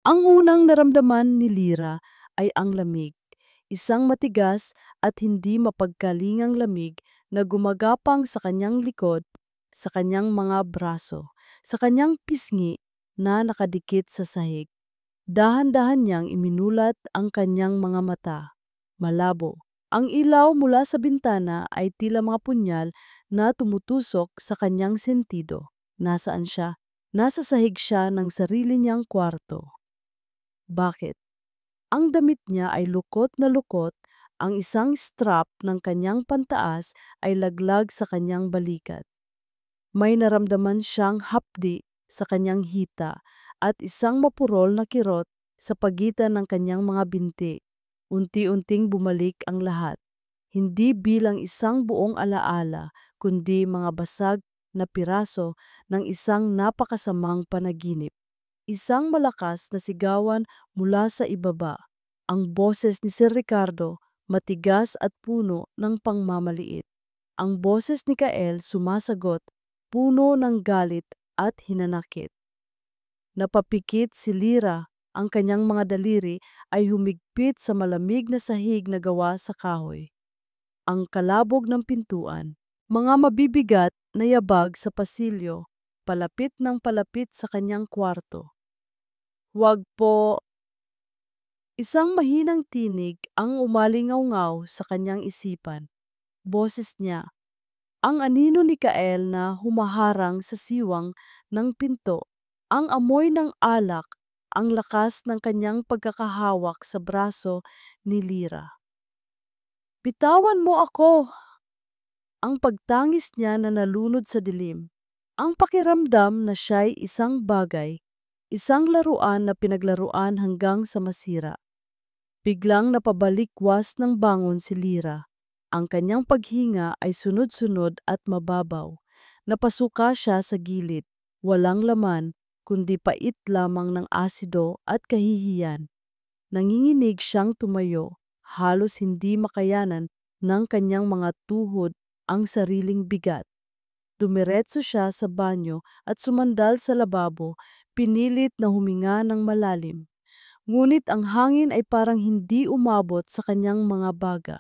Ang unang naramdaman ni Lyra ay ang lamig, isang matigas at hindi mapagkalingang lamig na gumagapang sa kanyang likod, sa kanyang mga braso, sa kanyang pisngi na nakadikit sa sahig. Dahan-dahan niyang iminulat ang kanyang mga mata. Malabo. Ang ilaw mula sa bintana ay tila mga punyal na tumutusok sa kanyang sentido. Nasaan siya? Nasa sahig siya ng sarili niyang kwarto. Bakit? Ang damit niya ay lukot na lukot, ang isang strap ng kanyang pantaas ay laglag sa kanyang balikat. May naramdaman siyang hapdi sa kanyang hita at isang mapurol na kirot sa pagitan ng kanyang mga binti. Unti-unting bumalik ang lahat, hindi bilang isang buong alaala, kundi mga basag na piraso ng isang napakasamang panaginip. Isang malakas na sigawan mula sa ibaba. Ang boses ni Sir Ricardo, matigas at puno ng pangmamaliit. Ang boses ni Kael sumasagot, puno ng galit at hinanakit. Napapikit si Lyra, ang kanyang mga daliri ay humigpit sa malamig na sahig na gawa sa kahoy. Ang kalabog ng pintuan, mga mabibigat na yabag sa pasilyo, palapit ng palapit sa kanyang kwarto. Huwag po. Isang mahinang tinig ang umalingaw-ngaw sa kanyang isipan. Boses niya, ang anino ni Kael na humaharang sa siwang ng pinto, ang amoy ng alak, ang lakas ng kanyang pagkakahawak sa braso ni Lyra. Bitawan mo ako! Ang pagtangis niya na nalunod sa dilim. Ang pakiramdam na siya'y isang bagay, isang laruan na pinaglaruan hanggang sa masira. Biglang napabalikwas ng bangon si Lyra. Ang kanyang paghinga ay sunod-sunod at mababaw. Napasuka siya sa gilid, walang laman, kundi pait lamang ng asido at kahihiyan. Nanginginig siyang tumayo, halos hindi makayanan ng kanyang mga tuhod ang sariling bigat. Dumiretso siya sa banyo at sumandal sa lababo, pinilit na huminga ng malalim. Ngunit ang hangin ay parang hindi umabot sa kanyang mga baga.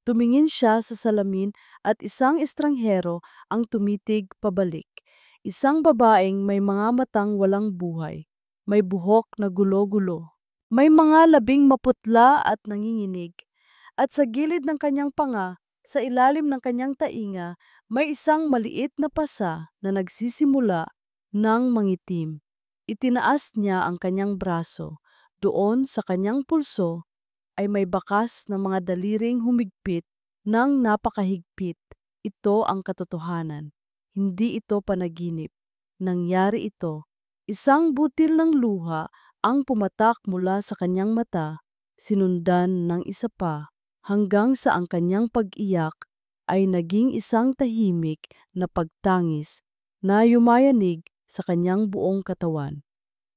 Tumingin siya sa salamin at isang estranghero ang tumitig pabalik. Isang babaeng may mga matang walang buhay, may buhok na gulo-gulo, may mga labing maputla at nanginginig. At sa gilid ng kanyang panga, sa ilalim ng kanyang tainga, may isang maliit na pasa na nagsisimula ng mangitim. Itinaas niya ang kanyang braso. Doon sa kanyang pulso ay may bakas ng mga daliring humigpit ng napakahigpit. Ito ang katotohanan. Hindi ito panaginip. Nangyari ito. Isang butil ng luha ang pumatak mula sa kanyang mata, sinundan ng isa pa, hanggang sa ang kanyang pag-iyak ay naging isang tahimik na pagtangis na yumayanig sa kanyang buong katawan.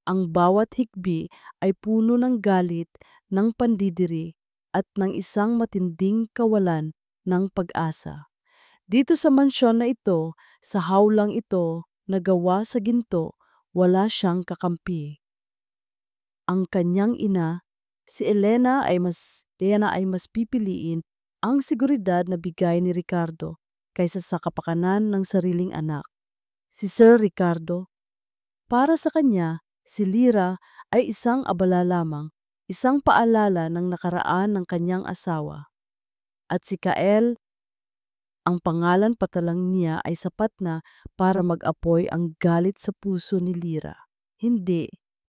Ang bawat hikbi ay puno ng galit, ng pandidiri, at ng isang matinding kawalan ng pag-asa. Dito sa mansyon na ito, sa hawlang ito na gawa sa ginto, wala siyang kakampi. Ang kanyang ina, si Diana ay mas pipiliin ang seguridad na bigay ni Ricardo kaysa sa kapakanan ng sariling anak. Si Sir Ricardo, para sa kanya, si Lyra ay isang abala lamang, isang paalala ng nakaraan ng kanyang asawa. At si Kael, ang pangalan patalang niya ay sapat na para mag-apoy ang galit sa puso ni Lyra. Hindi,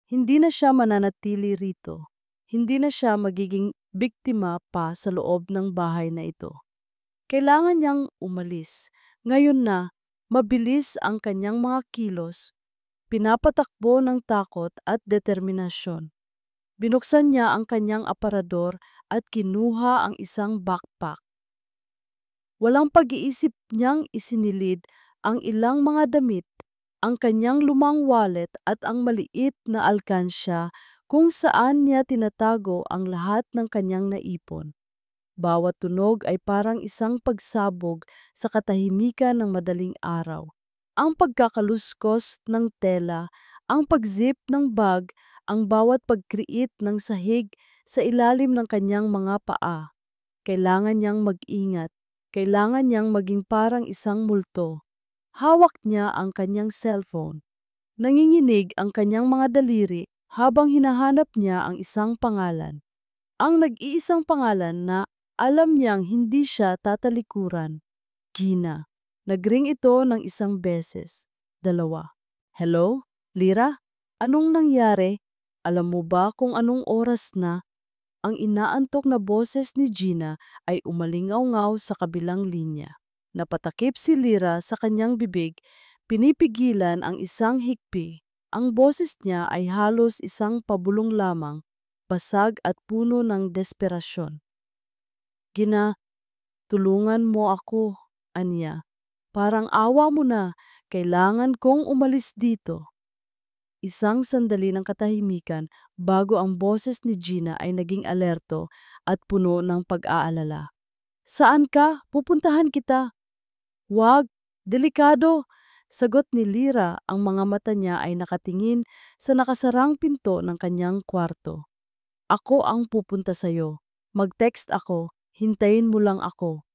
hindi na siya mananatili rito. Hindi na siya magiging biktima pa sa loob ng bahay na ito. Kailangan niyang umalis. Ngayon na, mabilis ang kanyang mga kilos, pinapatakbo ng takot at determinasyon. Binuksan niya ang kanyang aparador at kinuha ang isang backpack. Walang pag-iisip niyang isinilid ang ilang mga damit, ang kanyang lumang wallet at ang maliit na alkansya kung saan niya tinatago ang lahat ng kanyang naipon. Bawat tunog ay parang isang pagsabog sa katahimikan ng madaling araw. Ang pagkakaluskos ng tela, Ang pag-zip ng bag, ang bawat pag-create ng sahig sa ilalim ng kanyang mga paa. Kailangan niyang mag-ingat. Kailangan niyang maging parang isang multo. Hawak niya ang kanyang cellphone. Nanginginig ang kanyang mga daliri habang hinahanap niya ang isang pangalan. Ang nag-iisang pangalan na alam niyang hindi siya tatalikuran. Gina. Nagring ito ng isang beses. Dalawa. Hello? Lira? Anong nangyari? Alam mo ba kung anong oras na? Ang inaantok na boses ni Gina ay umalingaw-ngaw sa kabilang linya. Napatakip si Lira sa kanyang bibig, pinipigilan ang isang hikpi. Ang boses niya ay halos isang pabulong lamang, basag at puno ng desperasyon. Gina, tulungan mo ako, anya. Parang awa mo na, kailangan kong umalis dito. Isang sandali ng katahimikan bago ang boses ni Gina ay naging alerto at puno ng pag-aalala. Saan ka? Pupuntahan kita. Wag, delikado. Sagot ni Lira, ang mga mata niya ay nakatingin sa nakasarang pinto ng kanyang kwarto. Ako ang pupunta sa'yo. Mag-text ako, hintayin mo lang ako.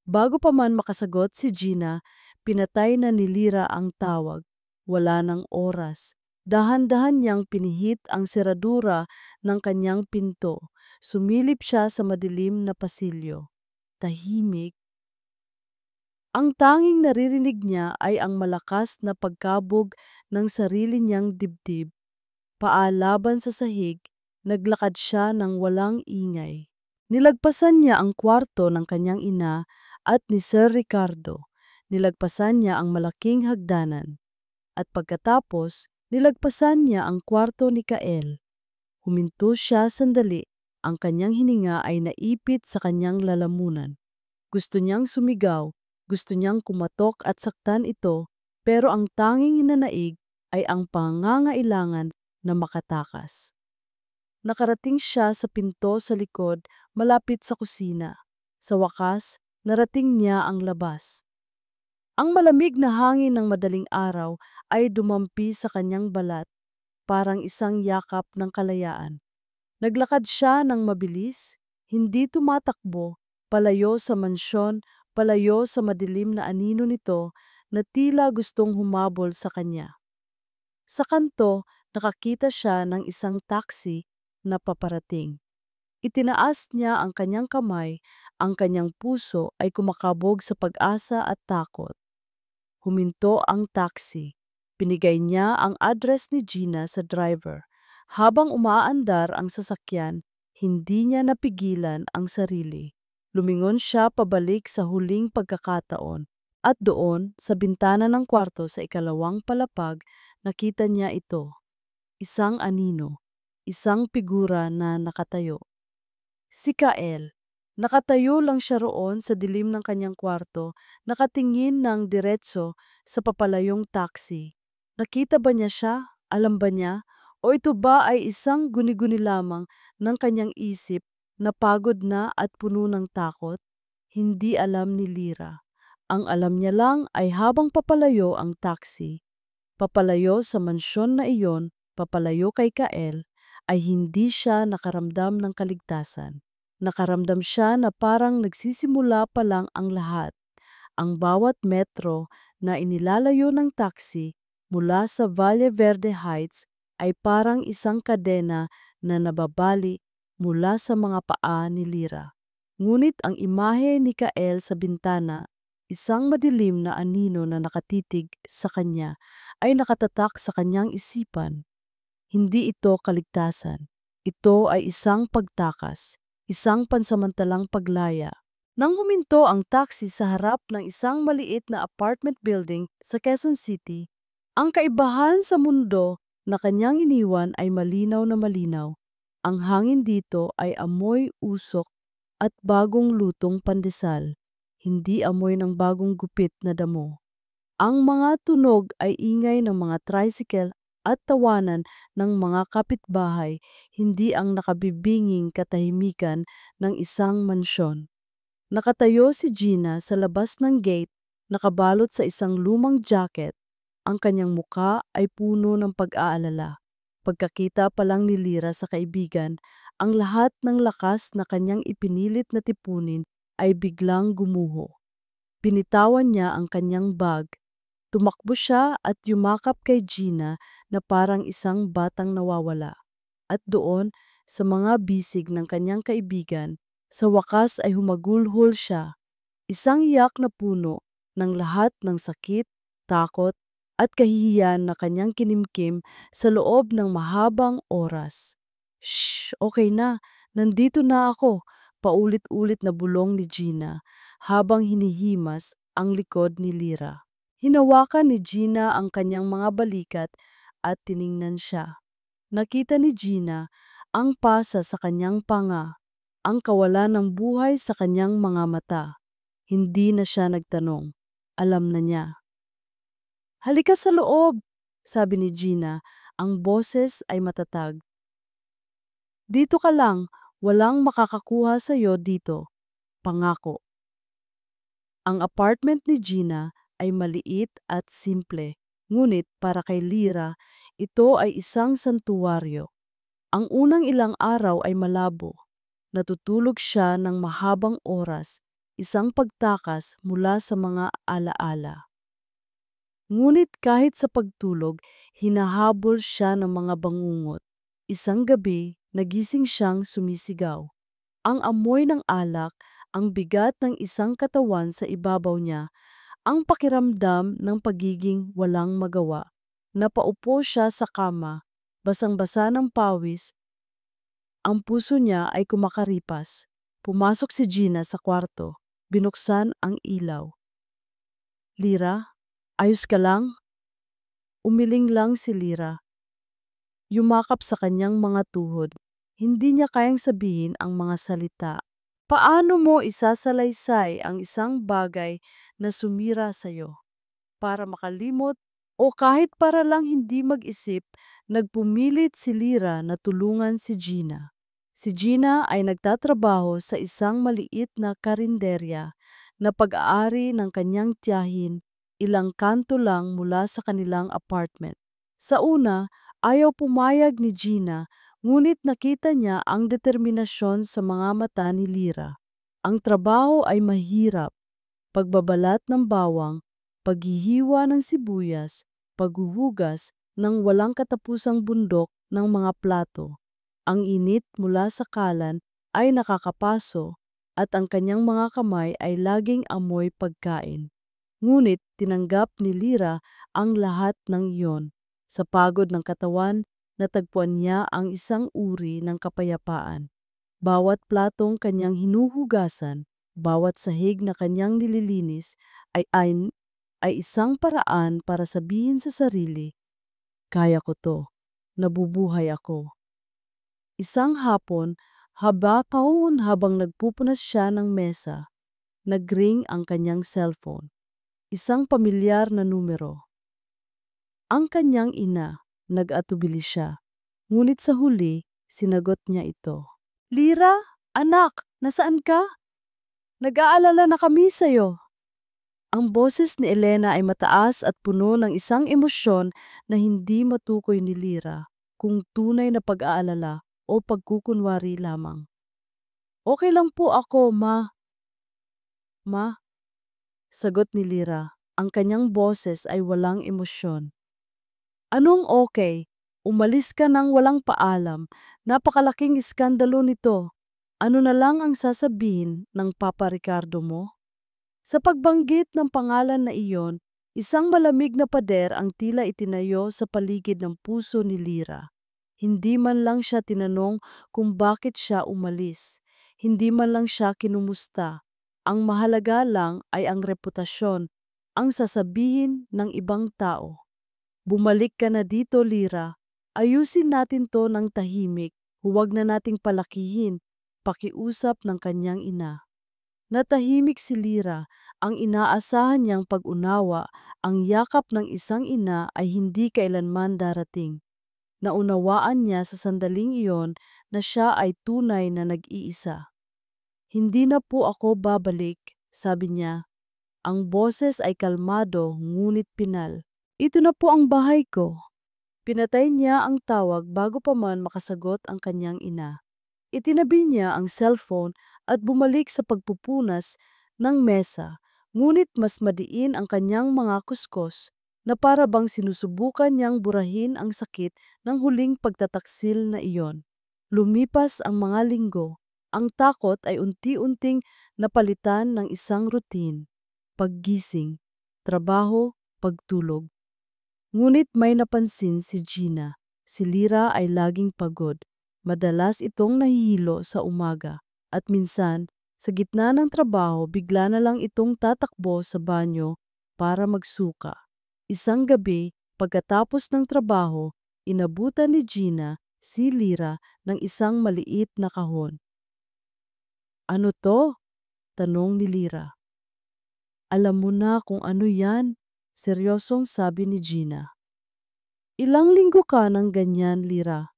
Bago pa man makasagot si Gina, pinatay na ni Lira ang tawag. Wala ng oras. Dahan-dahan niyang pinihit ang seradura ng kanyang pinto. Sumilip siya sa madilim na pasilyo. Tahimik. Ang tanging naririnig niya ay ang malakas na pagkabog ng sarili niyang dibdib. Paalaban sa sahig, naglakad siya ng walang ingay. Nilagpasan niya ang kwarto ng kanyang ina at ni Sir Ricardo. Nilagpasan niya ang malaking hagdanan. At pagkatapos, nilagpasan niya ang kwarto ni Kael. Huminto siya sandali. Ang kanyang hininga ay naipit sa kanyang lalamunan. Gusto niyang sumigaw, gusto niyang kumatok at saktan ito, pero ang tanging inanaig ay ang pangangailangan na makatakas. Nakarating siya sa pinto sa likod, malapit sa kusina. Sa wakas, narating niya ang labas. Ang malamig na hangin ng madaling araw ay dumampi sa kanyang balat, parang isang yakap ng kalayaan. Naglakad siya ng mabilis, hindi tumatakbo, palayo sa mansyon, palayo sa madilim na anino nito na tila gustong humabol sa kanya. Sa kanto, nakakita siya ng isang taxi na paparating. Itinaas niya ang kanyang kamay, ang kanyang puso ay kumakabog sa pag-asa at takot. Huminto ang taxi. Pinigay niya ang address ni Gina sa driver. Habang umaandar ang sasakyan, hindi niya napigilan ang sarili. Lumingon siya pabalik sa huling pagkakataon. At doon, sa bintana ng kwarto sa ikalawang palapag, nakita niya ito. Isang anino, isang figura na nakatayo. Si Kael. Nakatayo lang siya roon sa dilim ng kanyang kwarto, nakatingin ng diretso sa papalayong taxi. Nakita ba niya siya? Alam ba niya? O ito ba ay isang guni-guni lamang ng kanyang isip na pagod na at puno ng takot? Hindi alam ni Lira. Ang alam niya lang ay habang papalayo ang taxi, papalayo sa mansyon na iyon, papalayo kay Kael, ay hindi siya nakaramdam ng kaligtasan. Nakaramdam siya na parang nagsisimula pa lang ang lahat. Ang bawat metro na inilalayo ng taxi mula sa Valle Verde Heights ay parang isang kadena na nababali mula sa mga paa ni Lira. Ngunit ang imahe ni Kael sa bintana, isang madilim na anino na nakatitig sa kanya, ay nakatatak sa kanyang isipan. Hindi ito kaligtasan. Ito ay isang pagtakas, isang pansamantalang paglaya. Nang huminto ang taxi sa harap ng isang maliit na apartment building sa Quezon City, ang kaibahan sa mundo na kanyang iniwan ay malinaw na malinaw. Ang hangin dito ay amoy usok at bagong lutong pandesal, hindi amoy ng bagong gupit na damo. Ang mga tunog ay ingay ng mga tricycle at tawanan ng mga kapitbahay, hindi ang nakabibinging katahimikan ng isang mansyon. Nakatayo si Gina sa labas ng gate, nakabalot sa isang lumang jacket. Ang kanyang muka ay puno ng pag-aalala. Pagkakita pa lang ni Lyra sa kaibigan, ang lahat ng lakas na kanyang ipinilit na tipunin ay biglang gumuho. Binitawan niya ang kanyang bag. Tumakbo siya at yumakap kay Gina na parang isang batang nawawala. At doon, sa mga bisig ng kanyang kaibigan, sa wakas ay humagulhol siya. Isang iyak na puno ng lahat ng sakit, takot, at kahihiyan na kanyang kinimkim sa loob ng mahabang oras. Shh, okay na, nandito na ako, paulit-ulit na bulong ni Gina habang hinihimas ang likod ni Lyra. Hinawakan ni Gina ang kanyang mga balikat at tiningnan siya. Nakita ni Gina ang pasa sa kanyang panga, ang kawalan ng buhay sa kanyang mga mata. Hindi na siya nagtanong. Alam na niya. Halika sa loob, sabi ni Gina. Ang boses ay matatag. Dito ka lang, walang makakakuha sa iyo dito. Pangako. Ang apartment ni Gina ay maliit at simple, ngunit para kay Lyra, ito ay isang santuwaryo. Ang unang ilang araw ay malabo. Natutulog siya ng mahabang oras, isang pagtakas mula sa mga alaala. Ngunit kahit sa pagtulog, hinahabol siya ng mga bangungot. Isang gabi, nagising siyang sumisigaw. Ang amoy ng alak, ang bigat ng isang katawan sa ibabaw niya, ang pakiramdam ng pagiging walang magawa. Napaupo siya sa kama, basang-basa ng pawis, ang puso niya ay kumakaripas. Pumasok si Gina sa kwarto, binuksan ang ilaw. Lyra, ayos ka lang? Umiling lang si Lyra. Yumakap sa kanyang mga tuhod. Hindi niya kayang sabihin ang mga salita. Paano mo isasalaysay ang isang bagay na sumira sa'yo? Para makalimot o kahit para lang hindi mag-isip, nagpumilit si Lyra na tulungan si Gina. Si Gina ay nagtatrabaho sa isang maliit na karinderya na pag-aari ng kanyang tiyahin, ilang kanto lang mula sa kanilang apartment. Sa una, ayaw pumayag ni Gina, ngunit nakita niya ang determinasyon sa mga mata ni Lyra. Ang trabaho ay mahirap, pagbabalat ng bawang, paghihiwa ng sibuyas, paghuhugas ng walang katapusang bundok ng mga plato. Ang init mula sa kalan ay nakakapaso at ang kanyang mga kamay ay laging amoy pagkain. Ngunit tinanggap ni Lyra ang lahat ng iyon. Sa pagod ng katawan, natagpuan niya ang isang uri ng kapayapaan. Bawat platong kanyang hinuhugasan, bawat sahig na kanyang nililinis ay isang paraan para sabihin sa sarili, kaya ko to, nabubuhay ako. Isang hapon, habang nagpupunas siya ng mesa, nagring ang kanyang cellphone. Isang pamilyar na numero. Ang kanyang ina, nag-atubili siya. Ngunit sa huli, sinagot niya ito. Lyra, anak, nasaan ka? Nag-aalala na kami sa'yo. Ang boses ni Elena ay mataas at puno ng isang emosyon na hindi matukoy ni Lyra kung tunay na pag-aalala o pagkukunwari lamang. Okay lang po ako, ma. Ma, sagot ni Lyra. Ang kanyang boses ay walang emosyon. Anong okay? Umalis ka nang walang paalam. Napakalaking iskandalo nito. Ano na lang ang sasabihin ng Papa Ricardo mo? Sa pagbanggit ng pangalan na iyon, isang malamig na pader ang tila itinayo sa paligid ng puso ni Lyra. Hindi man lang siya tinanong kung bakit siya umalis. Hindi man lang siya kinumusta. Ang mahalaga lang ay ang reputasyon, ang sasabihin ng ibang tao. Bumalik ka na dito, Lyra. Ayusin natin to ng tahimik. Huwag na nating palakihin. Pakiusap ng kanyang ina. Natahimik si Lyra, ang inaasahan niyang pag-unawa, ang yakap ng isang ina ay hindi kailanman darating. Naunawaan niya sa sandaling iyon na siya ay tunay na nag-iisa. Hindi na po ako babalik, sabi niya. Ang boses ay kalmado ngunit pinal. Ito na po ang bahay ko. Pinatay niya ang tawag bago pa man makasagot ang kanyang ina. Itinabi niya ang cellphone at bumalik sa pagpupunas ng mesa, ngunit mas madiin ang kanyang mga kuskos na para bang sinusubukan niyang burahin ang sakit ng huling pagtataksil na iyon. Lumipas ang mga linggo, ang takot ay unti-unting napalitan ng isang routine, paggising, trabaho, pagtulog. Ngunit may napansin si Gina. Si Lyra ay laging pagod. Madalas itong nahihilo sa umaga. At minsan, sa gitna ng trabaho, bigla na lang itong tatakbo sa banyo para magsuka. Isang gabi, pagkatapos ng trabaho, inabutan ni Gina si Lyra ng isang maliit na kahon. "Ano to?" tanong ni Lyra. "Alam mo na kung ano yan," seryosong sabi ni Gina. "Ilang linggo ka ng ganyan, Lyra.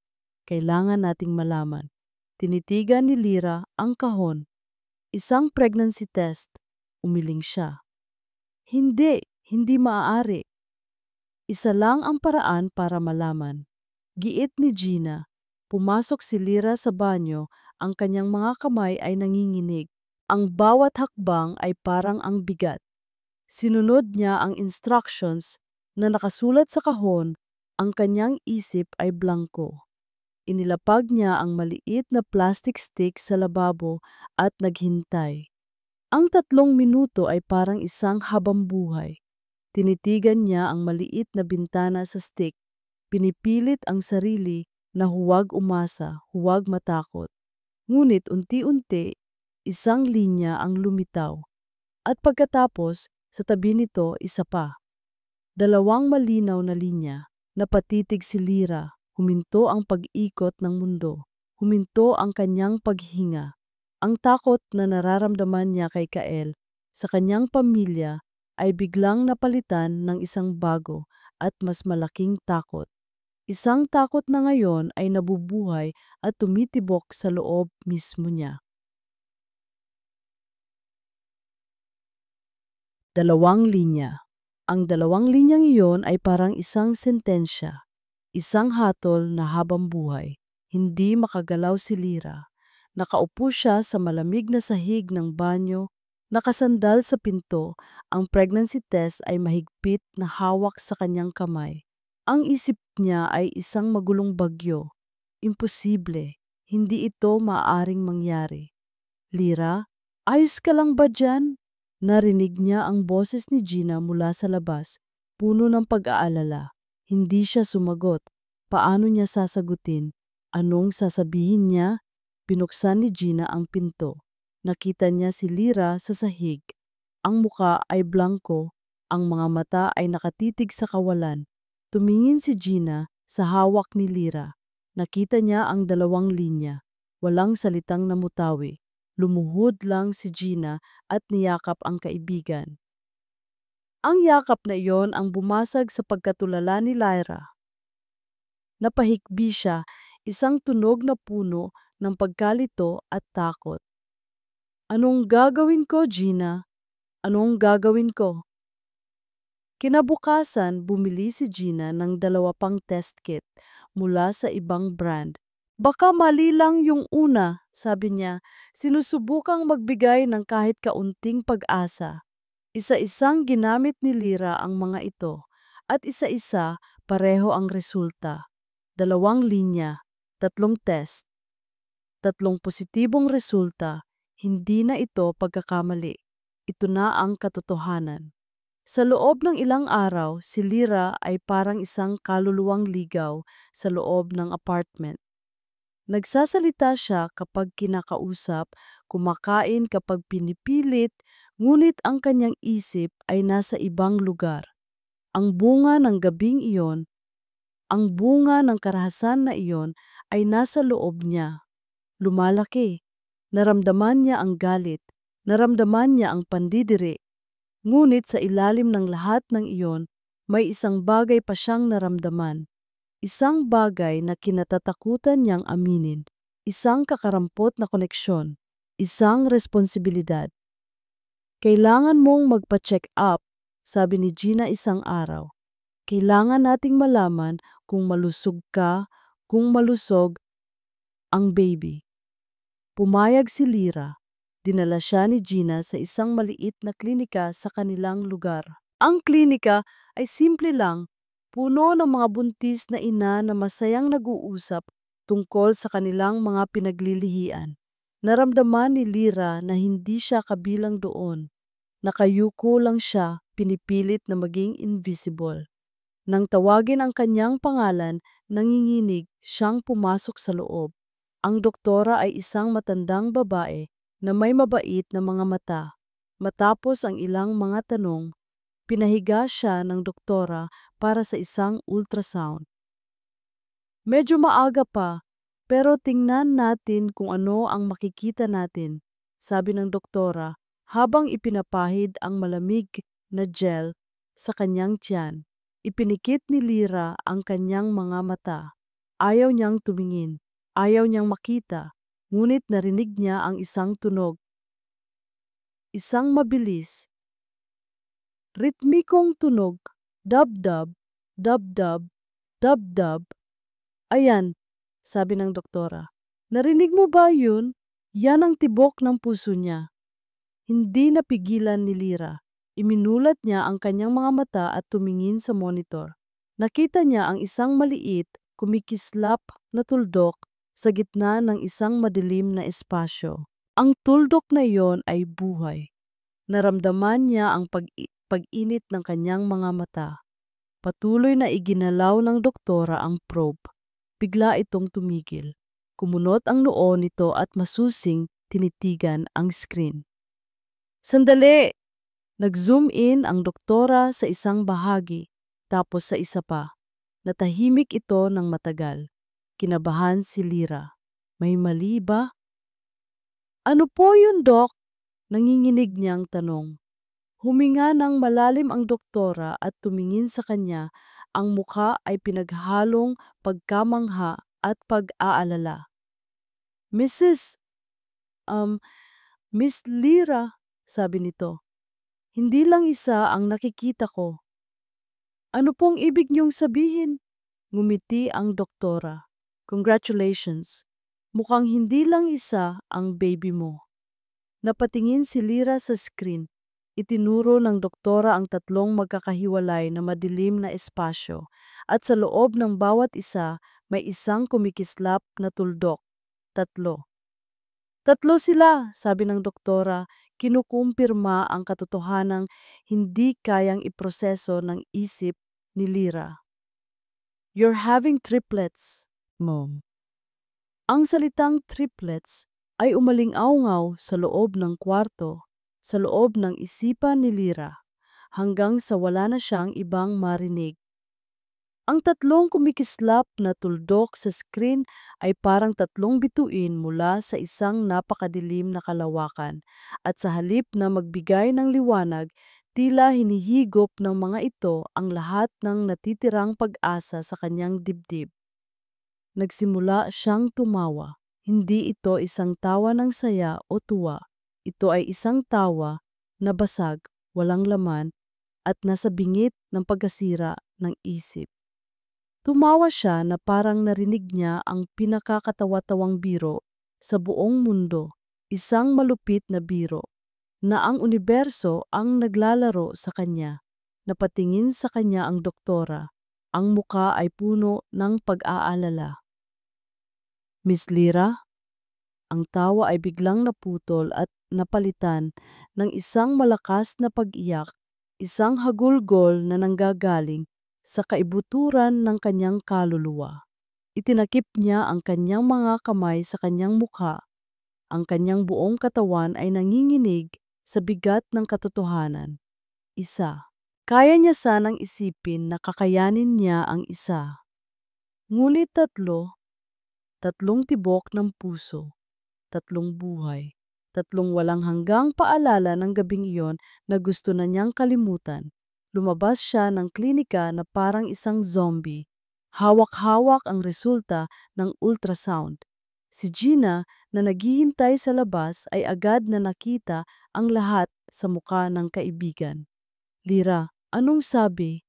Kailangan nating malaman." Tinitigan ni Lyra ang kahon. "Isang pregnancy test." Umiling siya. Hindi maaari. Isa lang ang paraan para malaman." Giit ni Gina. Pumasok si Lyra sa banyo, ang kanyang mga kamay ay nanginginig. Ang bawat hakbang ay parang ang bigat. Sinunod niya ang instructions na nakasulat sa kahon, ang kanyang isip ay blanko. Inilapag niya ang maliit na plastic stick sa lababo at naghintay. Ang 3 minuto ay parang isang habambuhay. Tinitigan niya ang maliit na bintana sa stick. Pinipilit ang sarili na huwag umasa, huwag matakot. Ngunit unti-unti, isang linya ang lumitaw. At pagkatapos, sa tabi nito, isa pa. 2 malinaw na linya. Napatitig si Lyra. Huminto ang pag-ikot ng mundo. Huminto ang kanyang paghinga. Ang takot na nararamdaman niya kay Kael, sa kanyang pamilya, ay biglang napalitan ng isang bago at mas malaking takot. Isang takot na ngayon ay nabubuhay at tumitibok sa loob mismo niya. 2 linya. Ang 2 linyang iyon ay parang isang sentensya, isang hatol na habambuhay. Hindi makagalaw si Lyra. Nakaupo siya sa malamig na sahig ng banyo, nakasandal sa pinto, ang pregnancy test ay mahigpit na hawak sa kanyang kamay. Ang isip niya ay isang magulong bagyo. Imposible, hindi ito maaaring mangyari. "Lyra, ayos ka lang ba dyan?" Narinig niya ang boses ni Gina mula sa labas, puno ng pag-aalala. Hindi siya sumagot. Paano niya sasagutin? Anong sasabihin niya? Binuksan ni Gina ang pinto. Nakita niya si Lyra sa sahig. Ang muka ay blanko, ang mga mata ay nakatitig sa kawalan. Tumingin si Gina sa hawak ni Lyra. Nakita niya ang 2 linya. Walang salitang namutawi. Lumuhod lang si Gina at niyakap ang kaibigan. Ang yakap na iyon ang bumasag sa pagkatulala ni Lyra. Napahikbi siya, isang tunog na puno ng pagkalito at takot. "Anong gagawin ko, Gina? Anong gagawin ko?" Kinabukasan, bumili si Gina ng 2 pang test kit mula sa ibang brand. "Baka mali lang yung una," sabi niya. Sinusubukang magbigay ng kahit kaunting pag-asa. Isa-isang ginamit ni Lyra ang mga ito, at isa-isa pareho ang resulta. 2 linya, 3 test, 3 positibong resulta. Hindi na ito pagkakamali. Ito na ang katotohanan. Sa loob ng ilang araw, si Lyra ay parang isang kaluluwang ligaw sa loob ng apartment. Nagsasalita siya kapag kinakausap, kumakain kapag pinipilit, ngunit ang kanyang isip ay nasa ibang lugar. Ang bunga ng gabing iyon, ang bunga ng karahasan na iyon ay nasa loob niya. Lumalaki. Naramdaman niya ang galit, naramdaman niya ang pandidiri. Ngunit sa ilalim ng lahat ng iyon, may isang bagay pa siyang naramdaman. Isang bagay na kinatatakutan niyang aminin. Isang kakarampot na koneksyon. Isang responsibilidad. "Kailangan mong magpa-check up," sabi ni Gina isang araw. Kailangan nating malaman kung malusog ka, kung malusog ang baby. Pumayag si Lyra. Dinala siya ni Gina sa isang maliit na klinika sa kanilang lugar. Ang klinika ay simple lang, puno ng mga buntis na ina na masayang nag-uusap tungkol sa kanilang mga pinaglilihian. Naramdaman ni Lyra na hindi siya kabilang doon. Nakayuko lang siya, pinipilit na maging invisible. Nang tawagin ang kanyang pangalan, nanginginig siyang pumasok sa loob. Ang doktora ay isang matandang babae na may mabait na mga mata. Matapos ang ilang mga tanong, pinahiga siya ng doktora para sa isang ultrasound. Medyo maaga pa, pero tingnan natin kung ano ang makikita natin, sabi ng doktora habang ipinapahid ang malamig na gel sa kanyang tiyan. Ipinikit ni Lyra ang kanyang mga mata. Ayaw niyang tumingin, ayaw niyang makita, ngunit narinig niya ang isang tunog. Isang mabilis, ritmikong tunog, dab-dab, dab-dab, dab-dab. Ayan, sabi ng doktora. Narinig mo ba yun? Yan ang tibok ng puso niya. Hindi napigilan ni Lyra. Iminulat niya ang kanyang mga mata at tumingin sa monitor. Nakita niya ang isang maliit, kumikislap na tuldok sa gitna ng isang madilim na espasyo. Ang tuldok na iyon ay buhay. Naramdaman niya ang pag-init ng kanyang mga mata. Patuloy na iginalaw ng doktora ang probe. Bigla itong tumigil. Kumunot ang noo nito at masusing tinitigan ang screen. Sandali! Nag-zoom in ang doktora sa isang bahagi, tapos sa isa pa. Natahimik ito ng matagal. Kinabahan si Lyra. May mali ba? Ano po yun, Dok? Nanginginig niyang tanong. Huminga ng malalim ang doktora at tumingin sa kanya. Ang mukha ay pinaghalong pagkamangha at pag-aalala. Mrs. Miss Lyra, sabi nito. Hindi lang isa ang nakikita ko. Ano pong ibig niyong sabihin? Ngumiti ang doktora. Congratulations. Mukhang hindi lang isa ang baby mo. Napatingin si Lyra sa screen. Itinuro ng doktora ang tatlong magkakahiwalay na madilim na espasyo at sa loob ng bawat isa may isang kumikislap na tuldok. Tatlo. Tatlo sila, sabi ng doktora, kinukumpirma ang katotohanang hindi kayang iproseso ng isip ni Lyra. You're having triplets, Mom. Ang salitang triplets ay umaling-awngaw sa loob ng kwarto, sa loob ng isipan ni Lyra, hanggang sa wala na siyang ibang marinig. Ang tatlong kumikislap na tuldok sa screen ay parang tatlong bituin mula sa isang napakadilim na kalawakan at sa halip na magbigay ng liwanag, tila hinihigop ng mga ito ang lahat ng natitirang pag-asa sa kanyang dibdib. Nagsimula siyang tumawa. Hindi ito isang tawa ng saya o tuwa. Ito ay isang tawa na basag, walang laman at nasa bingit ng pagkasira ng isip. Tumawa siya na parang narinig niya ang pinakakatawa-tawang biro sa buong mundo, isang malupit na biro, na ang universo ang naglalaro sa kanya. Napatingin sa kanya ang doktora, ang muka ay puno ng pag-aalala. Miss Lyra, ang tawa ay biglang naputol at napalitan ng isang malakas na pag-iyak, isang hagulgol na nanggagaling sa kaibuturan ng kanyang kaluluwa. Itinakip niya ang kanyang mga kamay sa kanyang mukha. Ang kanyang buong katawan ay nanginginig sa bigat ng katotohanan. Isa. Kaya niya sanang isipin na kakayanin niya ang isa. Ngunit tatlo, tatlong tibok ng puso, tatlong buhay, tatlong walang hanggang paalala ng gabing iyon na gusto na niyang kalimutan. Lumabas siya ng klinika na parang isang zombie. Hawak-hawak ang resulta ng ultrasound. Si Gina na naghihintay sa labas ay agad na nakita ang lahat sa muka ng kaibigan. Lyra, anong sabi?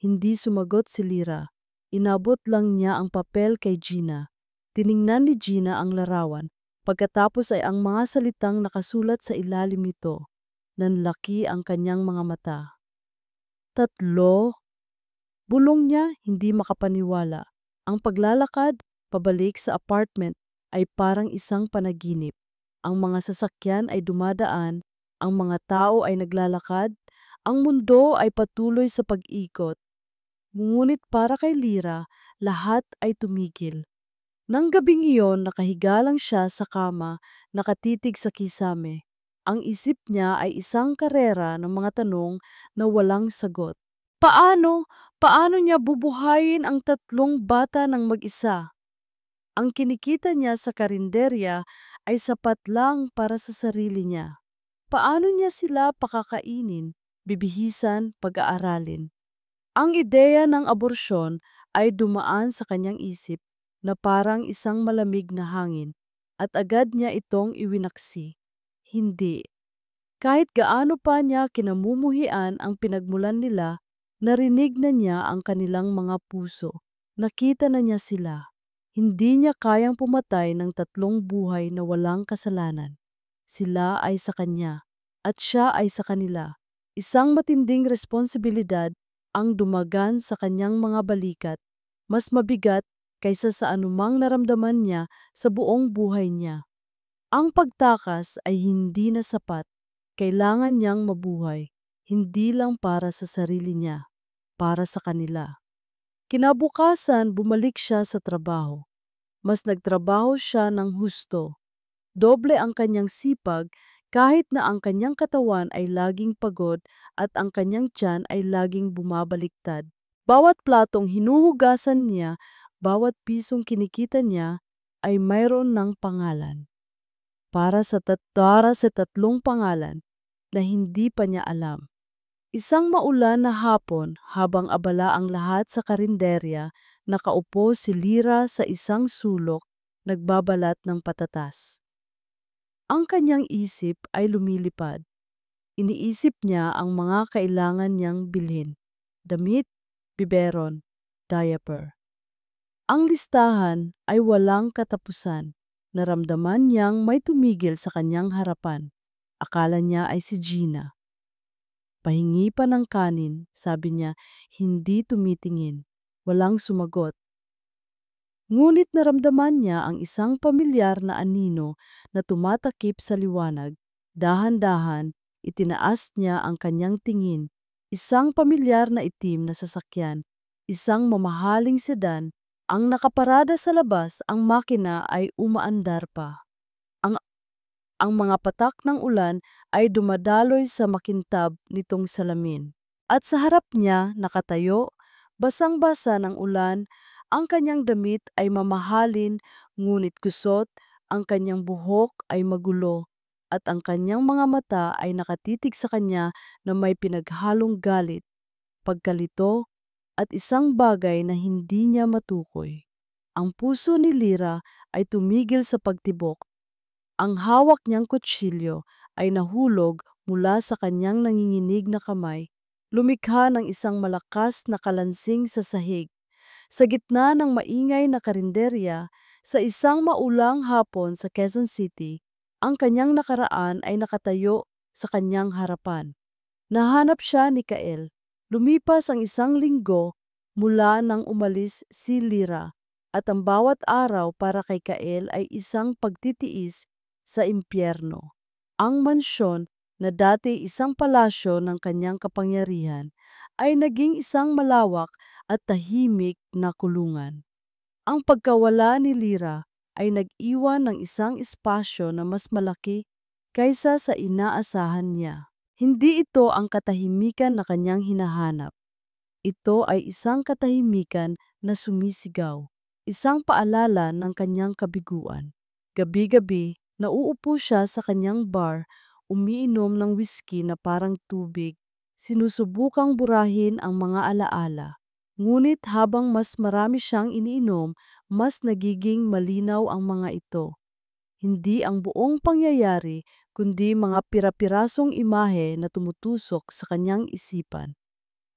Hindi sumagot si Lyra. Inabot lang niya ang papel kay Gina. Tiningnan ni Gina ang larawan. Pagkatapos ay ang mga salitang nakasulat sa ilalim nito. Nanlaki ang kanyang mga mata. "Tatlo?" Bulong niya, hindi makapaniwala. Ang paglalakad pabalik sa apartment ay parang isang panaginip. Ang mga sasakyan ay dumadaan, ang mga tao ay naglalakad, ang mundo ay patuloy sa pag-ikot. Ngunit para kay Lyra, lahat ay tumigil. Nang gabing iyon, nakahiga lang siya sa kama, nakatitig sa kisame. Ang isip niya ay isang karera ng mga tanong na walang sagot. Paano? Paano niya bubuhayin ang tatlong bata ng mag-isa? Ang kinikita niya sa karinderya ay sapat lang para sa sarili niya. Paano niya sila pakakainin, bibihisan, pag-aaralin? Ang ideya ng aborsyon ay dumaan sa kanyang isip na parang isang malamig na hangin at agad niya itong iwinaksi. Hindi. Kahit gaano pa niya kinamumuhian ang pinagmulan nila, narinig na niya ang kanilang mga puso. Nakita na niya sila. Hindi niya kayang pumatay ng tatlong buhay na walang kasalanan. Sila ay sa kanya at siya ay sa kanila. Isang matinding responsibilidad ang dumagan sa kanyang mga balikat, mas mabigat kaysa sa anumang naramdaman niya sa buong buhay niya. Ang pagtakas ay hindi na sapat. Kailangan niyang mabuhay, hindi lang para sa sarili niya, para sa kanila. Kinabukasan, bumalik siya sa trabaho. Mas nagtrabaho siya ng husto. Doble ang kanyang sipag kahit na ang kanyang katawan ay laging pagod at ang kanyang tiyan ay laging bumabaliktad. Bawat platong hinuhugasan niya, bawat pisong kinikita niya ay mayroon ng pangalan. Para sa tatlong pangalan na hindi pa niya alam. Isang maulan na hapon habang abala ang lahat sa karinderya, nakaupo si Lyra sa isang sulok, nagbabalat ng patatas. Ang kanyang isip ay lumilipad. Iniisip niya ang mga kailangan niyang bilhin. Damit, biberon, diaper. Ang listahan ay walang katapusan. Naramdaman niyang may tumigil sa kanyang harapan. Akala niya ay si Gina. Pahingi pa ng kanin, sabi niya, hindi tumitingin. Walang sumagot. Ngunit naramdaman niya ang isang pamilyar na anino na tumatakip sa liwanag. Dahan-dahan, itinaas niya ang kanyang tingin. Isang pamilyar na itim na sasakyan, isang mamahaling sedan, ang nakaparada sa labas, ang makina ay umaandar pa. Ang ang mga patak ng ulan ay dumadaloy sa makintab nitong salamin. At sa harap niya, nakatayo, basang-basa ng ulan, ang kanyang damit ay mamahalin, ngunit kusot, ang kanyang buhok ay magulo, at ang kanyang mga mata ay nakatitig sa kanya na may pinaghalong galit, pagkalito, at isang bagay na hindi niya matukoy. Ang puso ni Lyra ay tumigil sa pagtibok. Ang hawak niyang kutsilyo ay nahulog mula sa kanyang nanginginig na kamay, lumikha ng isang malakas na kalansing sa sahig. Sa gitna ng maingay na karinderya, sa isang maulang hapon sa Quezon City, ang kanyang nakaraan ay nakatayo sa kanyang harapan. Nahanap siya ni Kael. Lumipas ang isang linggo mula nang umalis si Lyra, at ang bawat araw para kay Kael ay isang pagtitiis sa impyerno. Ang mansyon na dati isang palasyo ng kanyang kapangyarihan ay naging isang malawak at tahimik na kulungan. Ang pagkawala ni Lyra ay nag-iwan ng isang espasyo na mas malaki kaysa sa inaasahan niya. Hindi ito ang katahimikan na kanyang hinahanap. Ito ay isang katahimikan na sumisigaw, isang paalala ng kanyang kabiguan. Gabi-gabi, nauupo siya sa kanyang bar, umiinom ng whisky na parang tubig, sinusubukang burahin ang mga alaala. Ngunit habang mas marami siyang iniinom, mas nagiging malinaw ang mga ito. Hindi ang buong pangyayari, kundi mga pira-pirasong imahe na tumutusok sa kanyang isipan.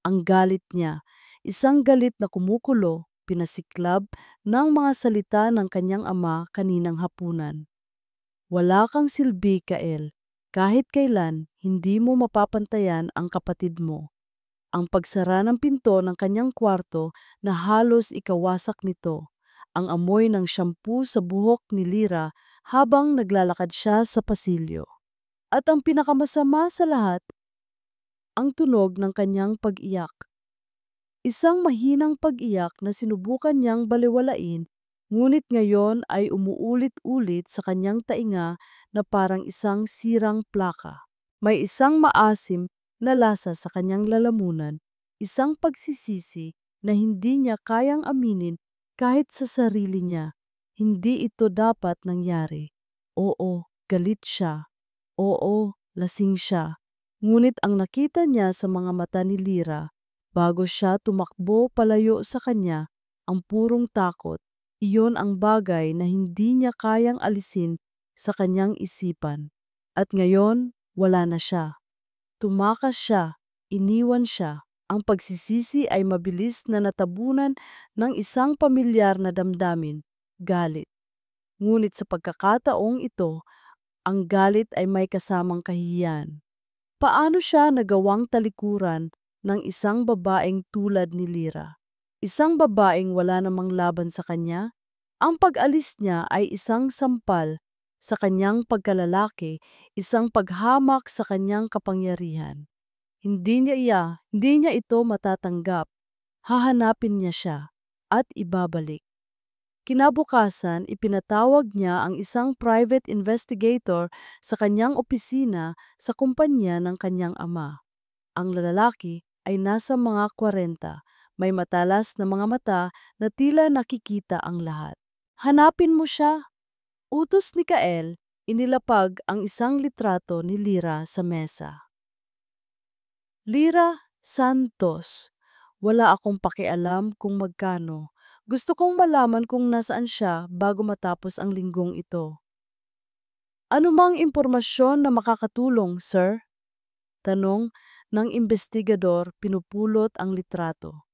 Ang galit niya, isang galit na kumukulo, pinasiklab ng mga salita ng kanyang ama kaninang hapunan. Wala kang silbi, Kael. Kahit kailan, hindi mo mapapantayan ang kapatid mo. Ang pagsara ng pinto ng kanyang kwarto na halos ikawasak nito. Ang amoy ng shampoo sa buhok ni Lira habang naglalakad siya sa pasilyo. At ang pinakamasama sa lahat, ang tunog ng kanyang pag-iyak. Isang mahinang pag-iyak na sinubukan niyang balewalain, ngunit ngayon ay umuulit-ulit sa kanyang tainga na parang isang sirang plaka. May isang maasim na lasa sa kanyang lalamunan, isang pagsisisi na hindi niya kayang aminin kahit sa sarili niya. Hindi ito dapat nangyari. Oo, galit siya. Oo, lasing siya. Ngunit ang nakita niya sa mga mata ni Lira, bago siya tumakbo palayo sa kanya, ang purong takot. Iyon ang bagay na hindi niya kayang alisin sa kanyang isipan. At ngayon, wala na siya. Tumakas siya, iniwan siya. Ang pagsisisi ay mabilis na natabunan ng isang pamilyar na damdamin, galit. Ngunit sa pagkakataong ito, ang galit ay may kasamang kahihiyan. Paano siya nagawang talikuran ng isang babaeng tulad ni Lira? Isang babaeng wala namang laban sa kanya? Ang pag-alis niya ay isang sampal sa kanyang pagkalalaki, isang paghamak sa kanyang kapangyarihan. Hindi niya ito matatanggap. Hahanapin niya siya at ibabalik. Kinabukasan, ipinatawag niya ang isang private investigator sa kanyang opisina sa kumpanya ng kanyang ama. Ang lalaki ay nasa mga 40, may matalas na mga mata na tila nakikita ang lahat. Hanapin mo siya. Utos ni Kael, inilapag ang isang litrato ni Lira sa mesa. Lira Santos. Wala akong pakialam kung magkano. Gusto kong malaman kung nasaan siya bago matapos ang linggong ito. Ano mang impormasyon na makakatulong, sir? Tanong ng investigador, pinupulot ang litrato.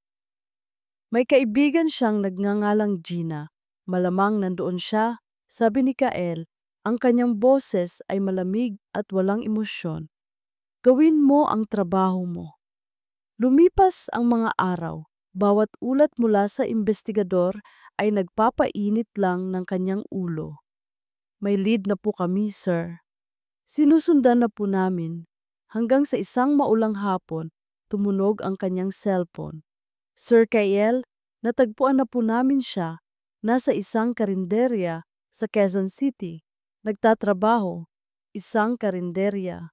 May kaibigan siyang nagngangalang Gina. Malamang nandoon siya, sabi ni Kael. Ang kanyang boses ay malamig at walang emosyon. Gawin mo ang trabaho mo. Lumipas ang mga araw. Bawat ulat mula sa investigador ay nagpapainit lang ng kanyang ulo. May lead na po kami, sir. Sinusundan na po namin. Hanggang sa isang maulang hapon, tumunog ang kanyang cellphone. Sir Kael, natagpuan na po namin siya. Nasa isang karinderya sa Quezon City. Nagtatrabaho. Isang karinderya.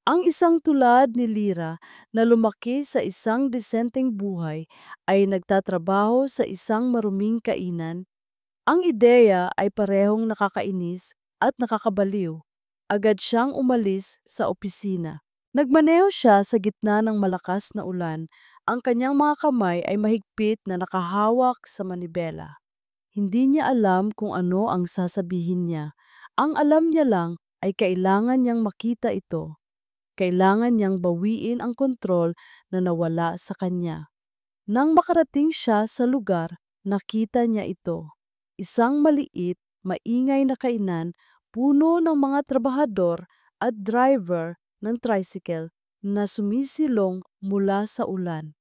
Ang isang tulad ni Lira na lumaki sa isang disenteng buhay ay nagtatrabaho sa isang maruming kainan. Ang ideya ay parehong nakakainis at nakakabaliw. Agad siyang umalis sa opisina. Nagmaneho siya sa gitna ng malakas na ulan. Ang kanyang mga kamay ay mahigpit na nakahawak sa manibela. Hindi niya alam kung ano ang sasabihin niya. Ang alam niya lang ay kailangan niyang makita ito. Kailangan niyang bawiin ang kontrol na nawala sa kanya. Nang makarating siya sa lugar, nakita niya ito. Isang maliit, maingay na kainan, puno ng mga trabahador at driver ng tricycle na sumisilong mula sa ulan.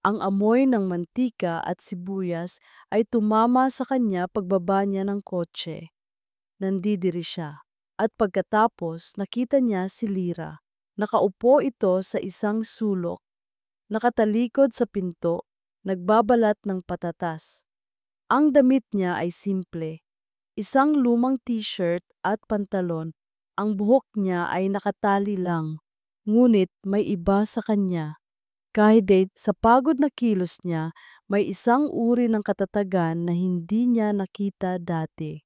Ang amoy ng mantika at sibuyas ay tumama sa kanya pagbaba niya ng kotse. Nandidiri siya. At pagkatapos nakita niya si Lira. Nakaupo ito sa isang sulok, nakatalikod sa pinto, nagbabalat ng patatas. Ang damit niya ay simple, isang lumang t-shirt at pantalon. Ang buhok niya ay nakatali lang, ngunit may iba sa kanya. Kahit sa pagod na kilos niya, may isang uri ng katatagan na hindi niya nakita dati.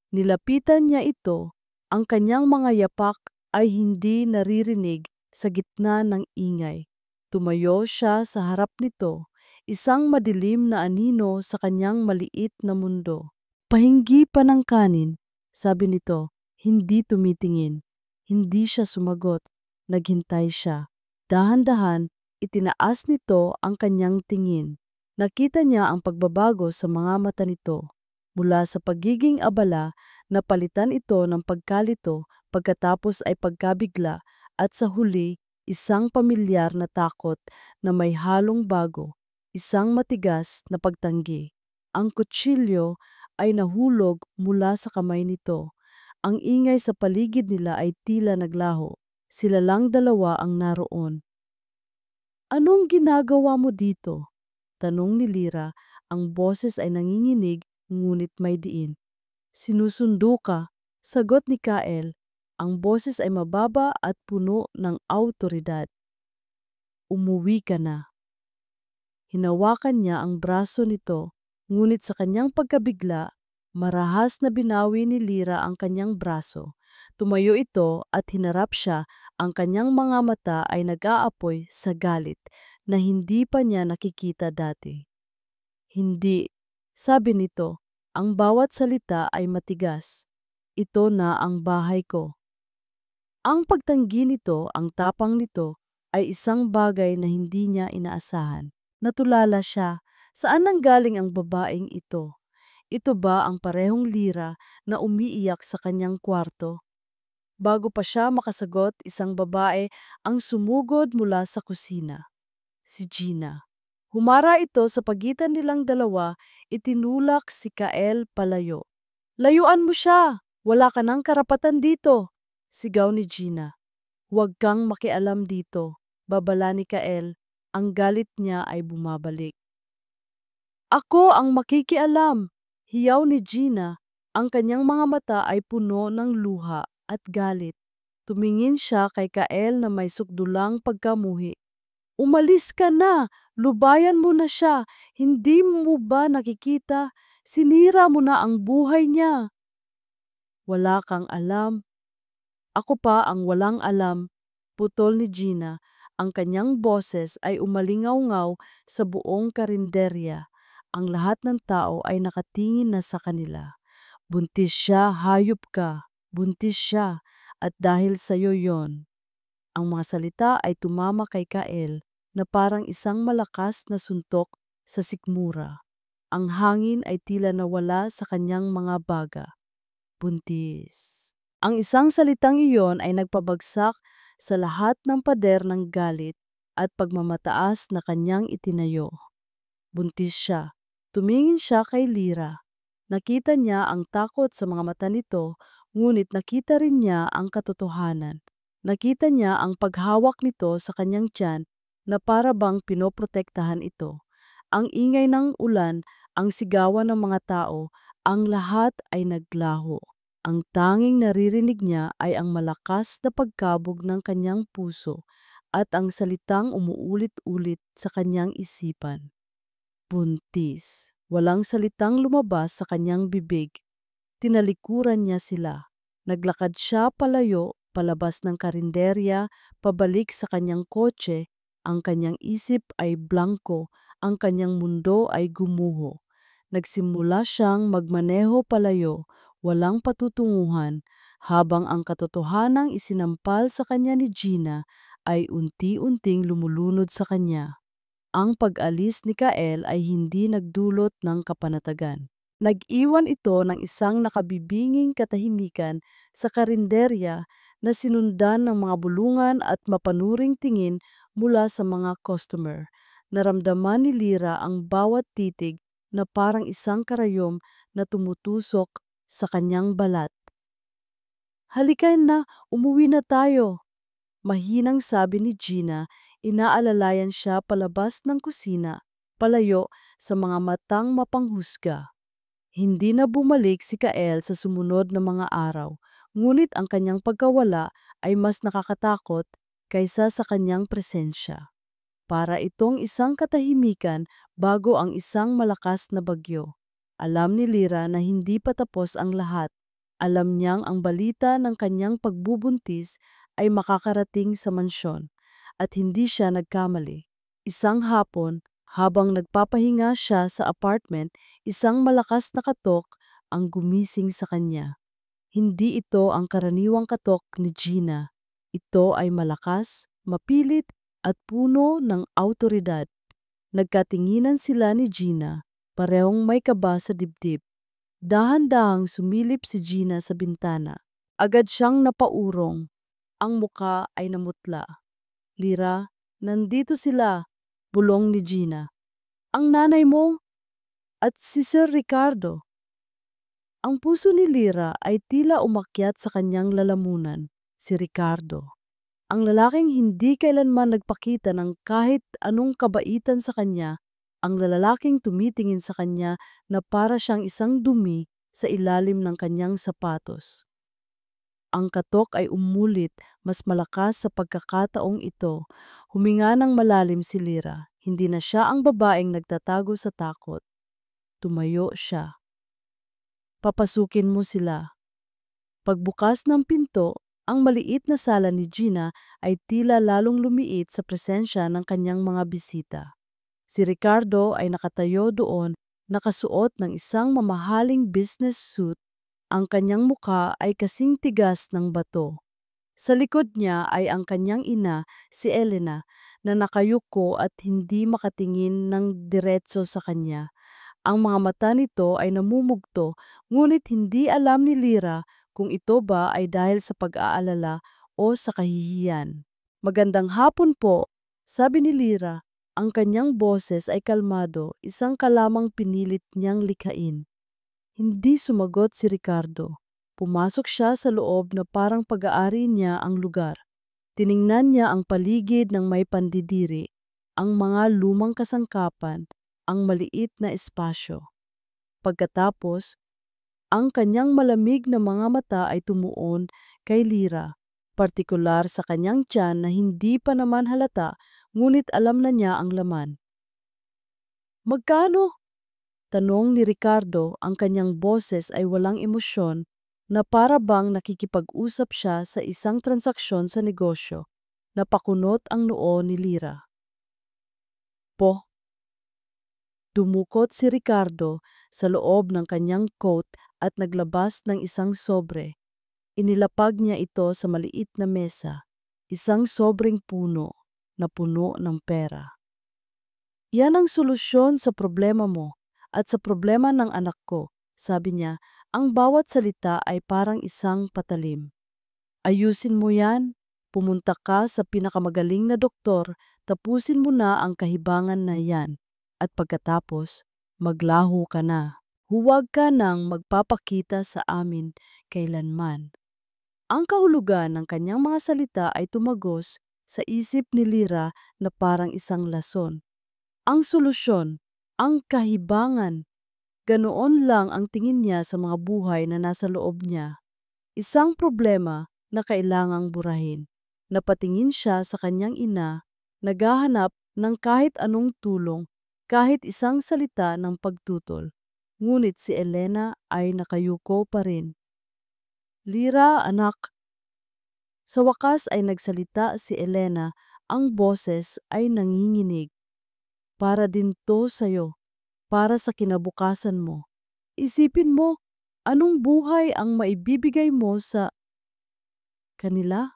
Nilapitan niya ito, ang kanyang mga yapak ay hindi naririnig sa gitna ng ingay. Tumayo siya sa harap nito, isang madilim na anino sa kanyang maliit na mundo. Pahingi pa ng kanin, sabi nito, hindi tumitingin. Hindi siya sumagot, naghintay siya. Dahan-dahan, itinaas nito ang kanyang tingin. Nakita niya ang pagbabago sa mga mata nito. Mula sa pagiging abala, napalitan ito ng pagkalito, pagkatapos ay pagkabigla, at sa huli, isang pamilyar na takot na may halong bago, isang matigas na pagtanggi. Ang kutsilyo ay nahulog mula sa kamay nito. Ang ingay sa paligid nila ay tila naglaho. Sila lang dalawa ang naroon. "Anong ginagawa mo dito?" tanong ni Lyra. Ang boses ay nanginginig ngunit may diin. "Sinusundo ka," sagot ni Kael. Ang boses ay mababa at puno ng awtoridad. "Umuwi ka na." Hinawakan niya ang braso nito, ngunit sa kanyang pagkabigla, marahas na binawi ni Lyra ang kanyang braso. Tumayo ito at hinarap siya. Ang kanyang mga mata ay nag-aapoy sa galit na hindi pa niya nakikita dati. "Hindi," sabi nito, ang bawat salita ay matigas. "Ito na ang bahay ko." Ang pagtanggi nito, ang tapang nito, ay isang bagay na hindi niya inaasahan. Natulala siya, saan nanggaling ang babaeng ito? Ito ba ang parehong Lyra na umiiyak sa kanyang kwarto? Bago pa siya makasagot, isang babae ang sumugod mula sa kusina. Si Gina. Humara ito sa pagitan nilang dalawa, itinulak si Kael palayo. "Layuan mo siya! Wala ka ng karapatan dito!" sigaw ni Gina. "Huwag kang makialam dito," babala ni Kael. Ang galit niya ay bumabalik. "Ako ang makikialam!" hiyaw ni Gina. Ang kanyang mga mata ay puno ng luha at galit. Tumingin siya kay Kael na may sukdulang pagkamuhi. "Umalis ka na! Lubayan mo na siya! Hindi mo ba nakikita? Sinira mo na ang buhay niya!" "Wala kang alam." "Ako pa ang walang alam," putol ni Gina. Ang kanyang boses ay umalingaw-ngaw sa buong karinderya. Ang lahat ng tao ay nakatingin na sa kanila. "Buntis siya, hayop ka! Buntis siya! At dahil sa'yo yon." Ang mga salita ay tumama kay Kael na parang isang malakas na suntok sa sikmura. Ang hangin ay tila nawala sa kanyang mga baga. Buntis. Ang isang salitang iyon ay nagpabagsak sa lahat ng pader ng galit at pagmamataas na kanyang itinayo. Buntis siya. Tumingin siya kay Lyra. Nakita niya ang takot sa mga mata nito, ngunit nakita rin niya ang katotohanan. Nakita niya ang paghawak nito sa kanyang tiyan na para bang pinoprotektahan ito. Ang ingay ng ulan, ang sigawan ng mga tao, ang lahat ay naglaho. Ang tanging naririnig niya ay ang malakas na pagkabog ng kanyang puso at ang salitang umuulit-ulit sa kanyang isipan. Buntis. Walang salitang lumabas sa kanyang bibig. Tinalikuran niya sila. Naglakad siya palayo, palabas ng karinderya, pabalik sa kanyang kotse. Ang kanyang isip ay blanko, ang kanyang mundo ay gumuho. Nagsimula siyang magmaneho palayo, walang patutunguhan, habang ang katotohanang isinampal sa kanya ni Gina ay unti-unting lumulunod sa kanya. Ang pag-alis ni Kael ay hindi nagdulot ng kapanatagan. Nag-iwan ito ng isang nakabibinging katahimikan sa karinderya na sinundan ng mga bulungan at mapanuring tingin mula sa mga customer. Naramdaman ni Lyra ang bawat titig na parang isang karayom na tumutusok sa kanyang balat. "Halika na, umuwi na tayo," mahinang sabi ni Gina. Inaalalayan siya palabas ng kusina, palayo sa mga matang mapanghusga. Hindi na bumalik si Kael sa sumunod na mga araw, ngunit ang kanyang pagkawala ay mas nakakatakot kaysa sa kanyang presensya. Para itong isang katahimikan bago ang isang malakas na bagyo. Alam ni Lyra na hindi pa tapos ang lahat. Alam niyang ang balita ng kanyang pagbubuntis ay makakarating sa mansyon. At hindi siya nagkamali. Isang hapon, habang nagpapahinga siya sa apartment, isang malakas na katok ang gumising sa kanya. Hindi ito ang karaniwang katok ni Gina. Ito ay malakas, mapilit, at puno ng awtoridad. Nagkatinginan sila ni Gina, parehong may kaba sa dibdib. Dahan-dahang sumilip si Gina sa bintana. Agad siyang napaurong. Ang muka ay namutla. Lira, nandito sila, bulong ni Gina. Ang nanay mo at si Sir Ricardo. Ang puso ni Lira ay tila umakyat sa kanyang lalamunan, si Ricardo. Ang lalaking hindi kailanman nagpakita ng kahit anong kabaitan sa kanya, ang lalaking tumitingin sa kanya na para siyang isang dumi sa ilalim ng kanyang sapatos. Ang katok ay umulit mas malakas sa pagkakataong ito. Huminga ng malalim si Lira. Hindi na siya ang babaeng nagtatago sa takot. Tumayo siya. Papasukin mo sila. Pagbukas ng pinto, ang maliit na sala ni Gina ay tila lalong lumiit sa presensya ng kanyang mga bisita. Si Ricardo ay nakatayo doon, nakasuot ng isang mamahaling business suit. Ang kanyang muka ay kasing tigas ng bato. Sa likod niya ay ang kanyang ina, si Elena, na nakayuko at hindi makatingin ng diretso sa kanya. Ang mga mata nito ay namumugto, ngunit hindi alam ni Lira kung ito ba ay dahil sa pag-aalala o sa kahihiyan. Magandang hapon po, sabi ni Lira. Ang kanyang boses ay kalmado, isang kalamang pinilit niyang likhain. Hindi sumagot si Ricardo. Pumasok siya sa loob na parang pag-aari niya ang lugar. Tiningnan niya ang paligid ng may pandidiri, ang mga lumang kasangkapan, ang maliit na espasyo. Pagkatapos, ang kanyang malamig na mga mata ay tumuon kay Lira, partikular sa kanyang tiyan na hindi pa naman halata, ngunit alam na niya ang laman. Magkano? Tanong ni Ricardo, ang kanyang boses ay walang emosyon na para bang nakikipag-usap siya sa isang transaksyon sa negosyo. Napakunot ang noo ni Lira. Po. Dumukot si Ricardo sa loob ng kanyang coat at naglabas ng isang sobre. Inilapag niya ito sa maliit na mesa, isang sobreng puno na puno ng pera. Yan ang solusyon sa problema mo at sa problema ng anak ko, sabi niya. Ang bawat salita ay parang isang patalim. Ayusin mo yan, pumunta ka sa pinakamagaling na doktor, tapusin mo na ang kahibangan na yan. At pagkatapos, maglaho ka na. Huwag ka nang magpapakita sa amin kailanman. Ang kahulugan ng kanyang mga salita ay tumagos sa isip ni Lira na parang isang lason. Ang solusyon, ang kahibangan. Ganoon lang ang tingin niya sa mga buhay na nasa loob niya. Isang problema na kailangang burahin. Napatingin siya sa kanyang ina, naghahanap ng kahit anong tulong, kahit isang salita ng pagtutol. Ngunit si Elena ay nakayuko pa rin. Lira, anak. Sa wakas ay nagsalita si Elena, ang boses ay nanginginig. Para din to sa'yo. Para sa kinabukasan mo. Isipin mo, anong buhay ang maibibigay mo sa kanila?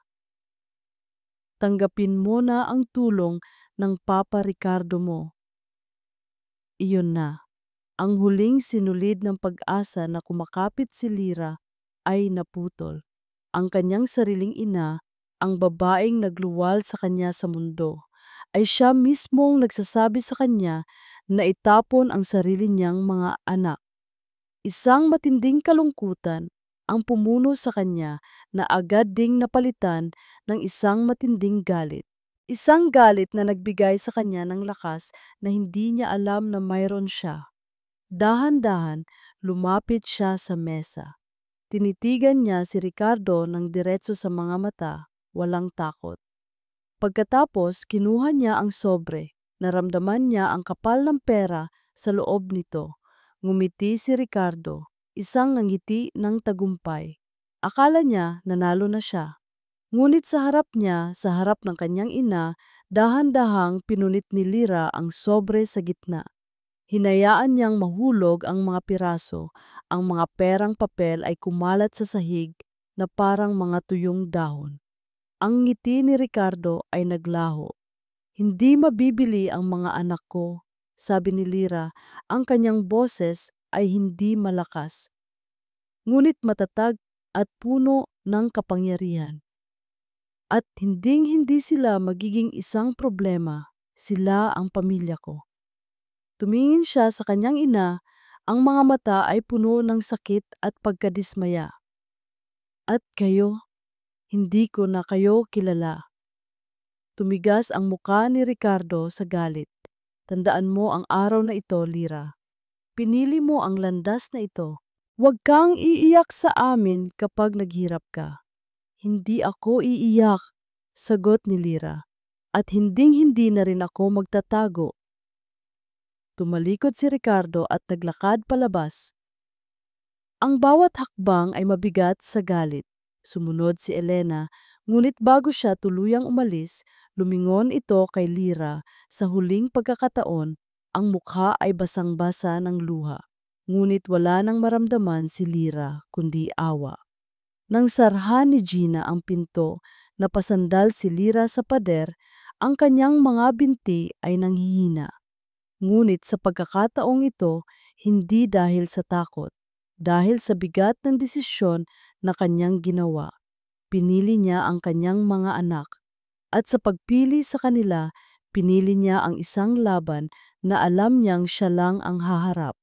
Tanggapin mo na ang tulong ng Papa Ricardo mo. Iyon na. Ang huling sinulid ng pag-asa na kumakapit si Lira ay naputol. Ang kanyang sariling ina, ang babaeng nagluwal sa kanya sa mundo, ay siya mismong nagsasabi sa kanya na itapon ang sarili niyang mga anak. Isang matinding kalungkutan ang pumuno sa kanya na agad ding napalitan ng isang matinding galit. Isang galit na nagbigay sa kanya ng lakas na hindi niya alam na mayroon siya. Dahan-dahan, lumapit siya sa mesa. Tinitigan niya si Ricardo ng diretso sa mga mata, walang takot. Pagkatapos, kinuha niya ang sobre. Naramdaman niya ang kapal ng pera sa loob nito. Ngumiti si Ricardo, isang ngiti ng tagumpay. Akala niya nanalo na siya. Ngunit sa harap niya, sa harap ng kanyang ina, dahan-dahang pinunit ni Lira ang sobre sa gitna. Hinayaan niyang mahulog ang mga piraso. Ang mga perang papel ay kumalat sa sahig na parang mga tuyong dahon. Ang ngiti ni Ricardo ay naglaho. Hindi mabibili ang mga anak ko sabi ni Lira, ang kanyang boses ay hindi malakas, ngunit matatag at puno ng kapangyarihan. At hinding-hindi sila magiging isang problema, sila ang pamilya ko. Tumingin siya sa kanyang ina, ang mga mata ay puno ng sakit at pagkadismaya. At kayo, hindi ko na kayo kilala. Tumigas ang muka ni Ricardo sa galit. Tandaan mo ang araw na ito, Lira. Pinili mo ang landas na ito. Huwag kang iiyak sa amin kapag naghirap ka. Hindi ako iiyak, sagot ni Lira. At hinding-hindi na rin ako magtatago. Tumalikod si Ricardo at naglakad palabas. Ang bawat hakbang ay mabigat sa galit. Sumunod si Elena, ngunit bago siya tuluyang umalis, lumingon ito kay Lira. Sa huling pagkakataon, ang mukha ay basang-basa ng luha. Ngunit wala nang maramdaman si Lira kundi awa. Nang sarhan ni Gina ang pinto, napasandal si Lira sa pader, ang kanyang mga binti ay nanghihina. Ngunit sa pagkakataong ito, hindi dahil sa takot, dahil sa bigat ng desisyon na kanyang ginawa. Pinili niya ang kanyang mga anak, at sa pagpili sa kanila, pinili niya ang isang laban na alam niyang siya lang ang haharap.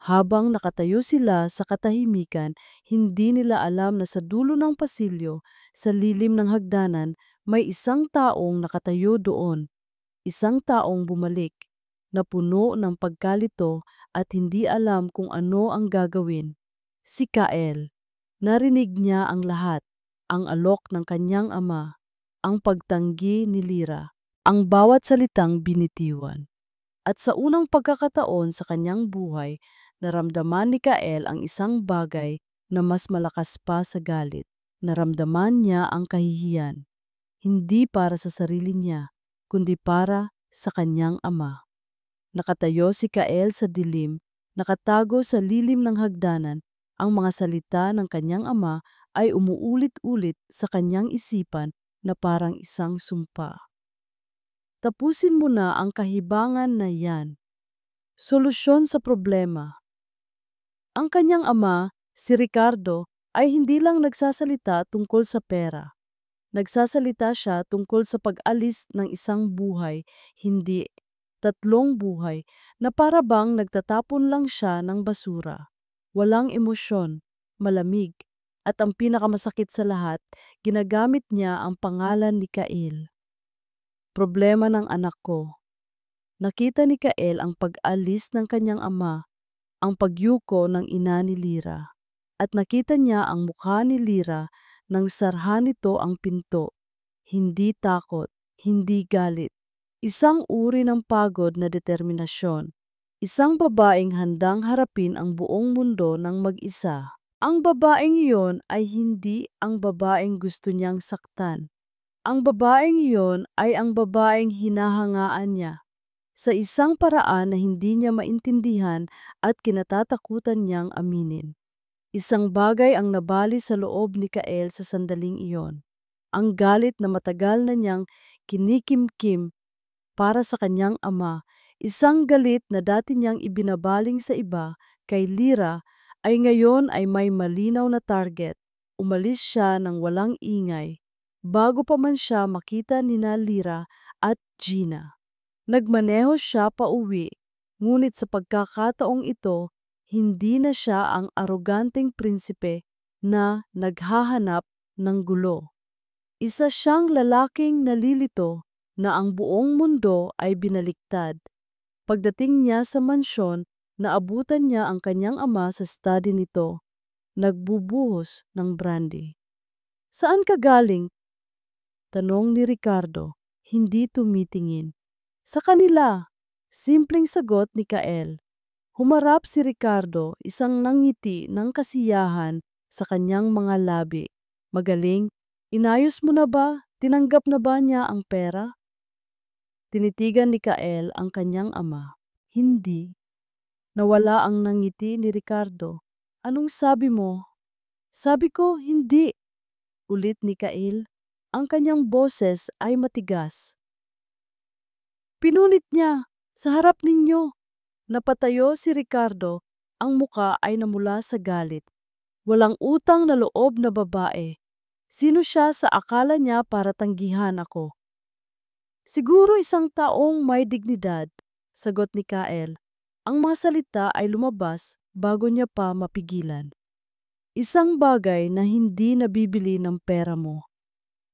Habang nakatayo sila sa katahimikan, hindi nila alam na sa dulo ng pasilyo, sa lilim ng hagdanan, may isang taong nakatayo doon. Isang taong bumalik, na puno ng pagkalito at hindi alam kung ano ang gagawin. Si Kael. Narinig niya ang lahat, ang alok ng kanyang ama, ang pagtanggi ni Lira, ang bawat salitang binitiwan. At sa unang pagkakataon sa kanyang buhay, naramdaman ni Kael ang isang bagay na mas malakas pa sa galit. Naramdaman niya ang kahihiyan, hindi para sa sarili niya, kundi para sa kanyang ama. Nakatayo si Kael sa dilim, nakatago sa lilim ng hagdanan. Ang mga salita ng kanyang ama ay umuulit-ulit sa kanyang isipan na parang isang sumpa. Tapusin mo na ang kahibangan na yan. Solusyon sa problema. Ang kanyang ama, si Ricardo, ay hindi lang nagsasalita tungkol sa pera. Nagsasalita siya tungkol sa pag-alis ng isang buhay, hindi 3 buhay, na para bang nagtatapon lang siya ng basura. Walang emosyon, malamig, at ang pinakamasakit sa lahat, ginagamit niya ang pangalan ni Kael. Problema ng anak ko. Nakita ni Kael ang pag-alis ng kanyang ama, ang pagyuko ng ina ni Lira, at nakita niya ang mukha ni Lira nang sarhan nito ang pinto. Hindi takot, hindi galit. Isang uri ng pagod na determinasyon. Isang babaeng handang harapin ang buong mundo ng mag-isa. Ang babaeng iyon ay hindi ang babaeng gusto niyang saktan. Ang babaeng iyon ay ang babaeng hinahangaan niya. Sa isang paraan na hindi niya maintindihan at kinatatakutan niyang aminin. Isang bagay ang nabali sa loob ni Kael sa sandaling iyon. Ang galit na matagal na niyang kinikimkim para sa kanyang ama, isang galit na dati niyang ibinabaling sa iba, kay Lira, ay ngayon ay may malinaw na target. Umalis siya ng walang ingay, bago pa man siya makita nina Lira at Gina. Nagmaneho siya pauwi, ngunit sa pagkakataong ito, hindi na siya ang aroganteng prinsipe na naghahanap ng gulo. Isa siyang lalaking nalilito na ang buong mundo ay binaliktad. Pagdating niya sa mansyon, naabutan niya ang kanyang ama sa study nito, nagbubuhos ng brandy. Saan ka galing? Tanong ni Ricardo, hindi tumitingin. Sa kanila, simpleng sagot ni Kael. Humarap si Ricardo, isang nangiti ng kasiyahan sa kanyang mga labi. Magaling, inayos mo na ba? Tinanggap na ba niya ang pera? Tinitigan ni Kael ang kanyang ama. Hindi. Nawala ang nangiti ni Ricardo. Anong sabi mo? Sabi ko, hindi. Ulit ni Kael. Ang kanyang boses ay matigas. Pinunit niya. Sa harap ninyo, napatayo si Ricardo, ang muka ay namula sa galit. Walang utang na loob na babae. Sino siya sa akala niya para tanggihan ako? Siguro isang taong may dignidad, sagot ni Kael. Ang mga salita ay lumabas bago niya pa mapigilan. Isang bagay na hindi nabibili ng pera mo.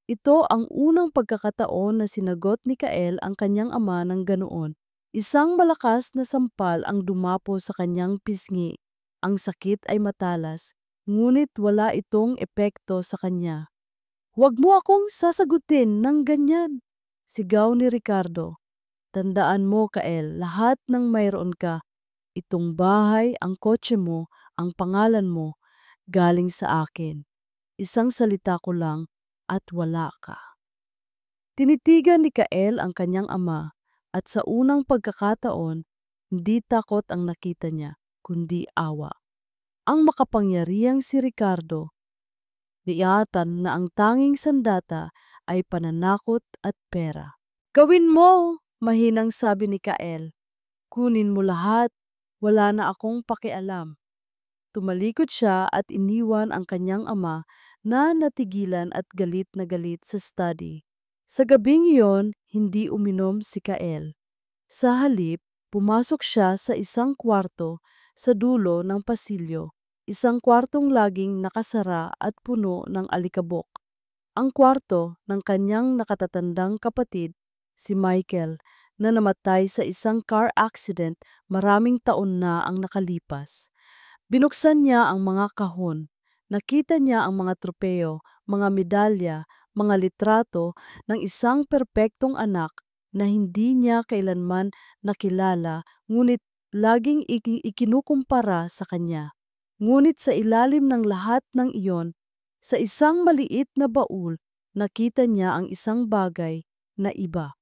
Ito ang unang pagkakataon na sinagot ni Kael ang kanyang ama ng ganoon. Isang malakas na sampal ang dumapo sa kanyang pisngi. Ang sakit ay matalas, ngunit wala itong epekto sa kanya. Huwag mo akong sasagutin ng ganyan, sigaw ni Ricardo. Tandaan mo, Kael, lahat ng mayroon ka, itong bahay, ang kotse mo, ang pangalan mo, galing sa akin. Isang salita ko lang at wala ka. Tinitigan ni Kael ang kanyang ama at sa unang pagkakataon, hindi takot ang nakita niya, kundi awa. Ang makapangyarihang si Ricardo, niyatan na ang tanging sandata ay pananakot at pera. Gawin mo, mahinang sabi ni Kael. Kunin mo lahat, wala na akong pakialam. Tumalikod siya at iniwan ang kanyang ama na natigilan at galit na galit sa study. Sa gabing iyon, hindi uminom si Kael. Sa halip, pumasok siya sa isang kwarto sa dulo ng pasilyo. Isang kwartong laging nakasara at puno ng alikabok. Ang kwarto ng kanyang nakatatandang kapatid, si Michael, na namatay sa isang car accident maraming taon na ang nakalipas. Binuksan niya ang mga kahon. Nakita niya ang mga tropeyo, mga medalya, mga litrato ng isang perpektong anak na hindi niya kailanman nakilala ngunit laging ikinukumpara sa kanya. Ngunit sa ilalim ng lahat ng iyon, sa isang maliit na baul, nakita niya ang isang bagay na iba.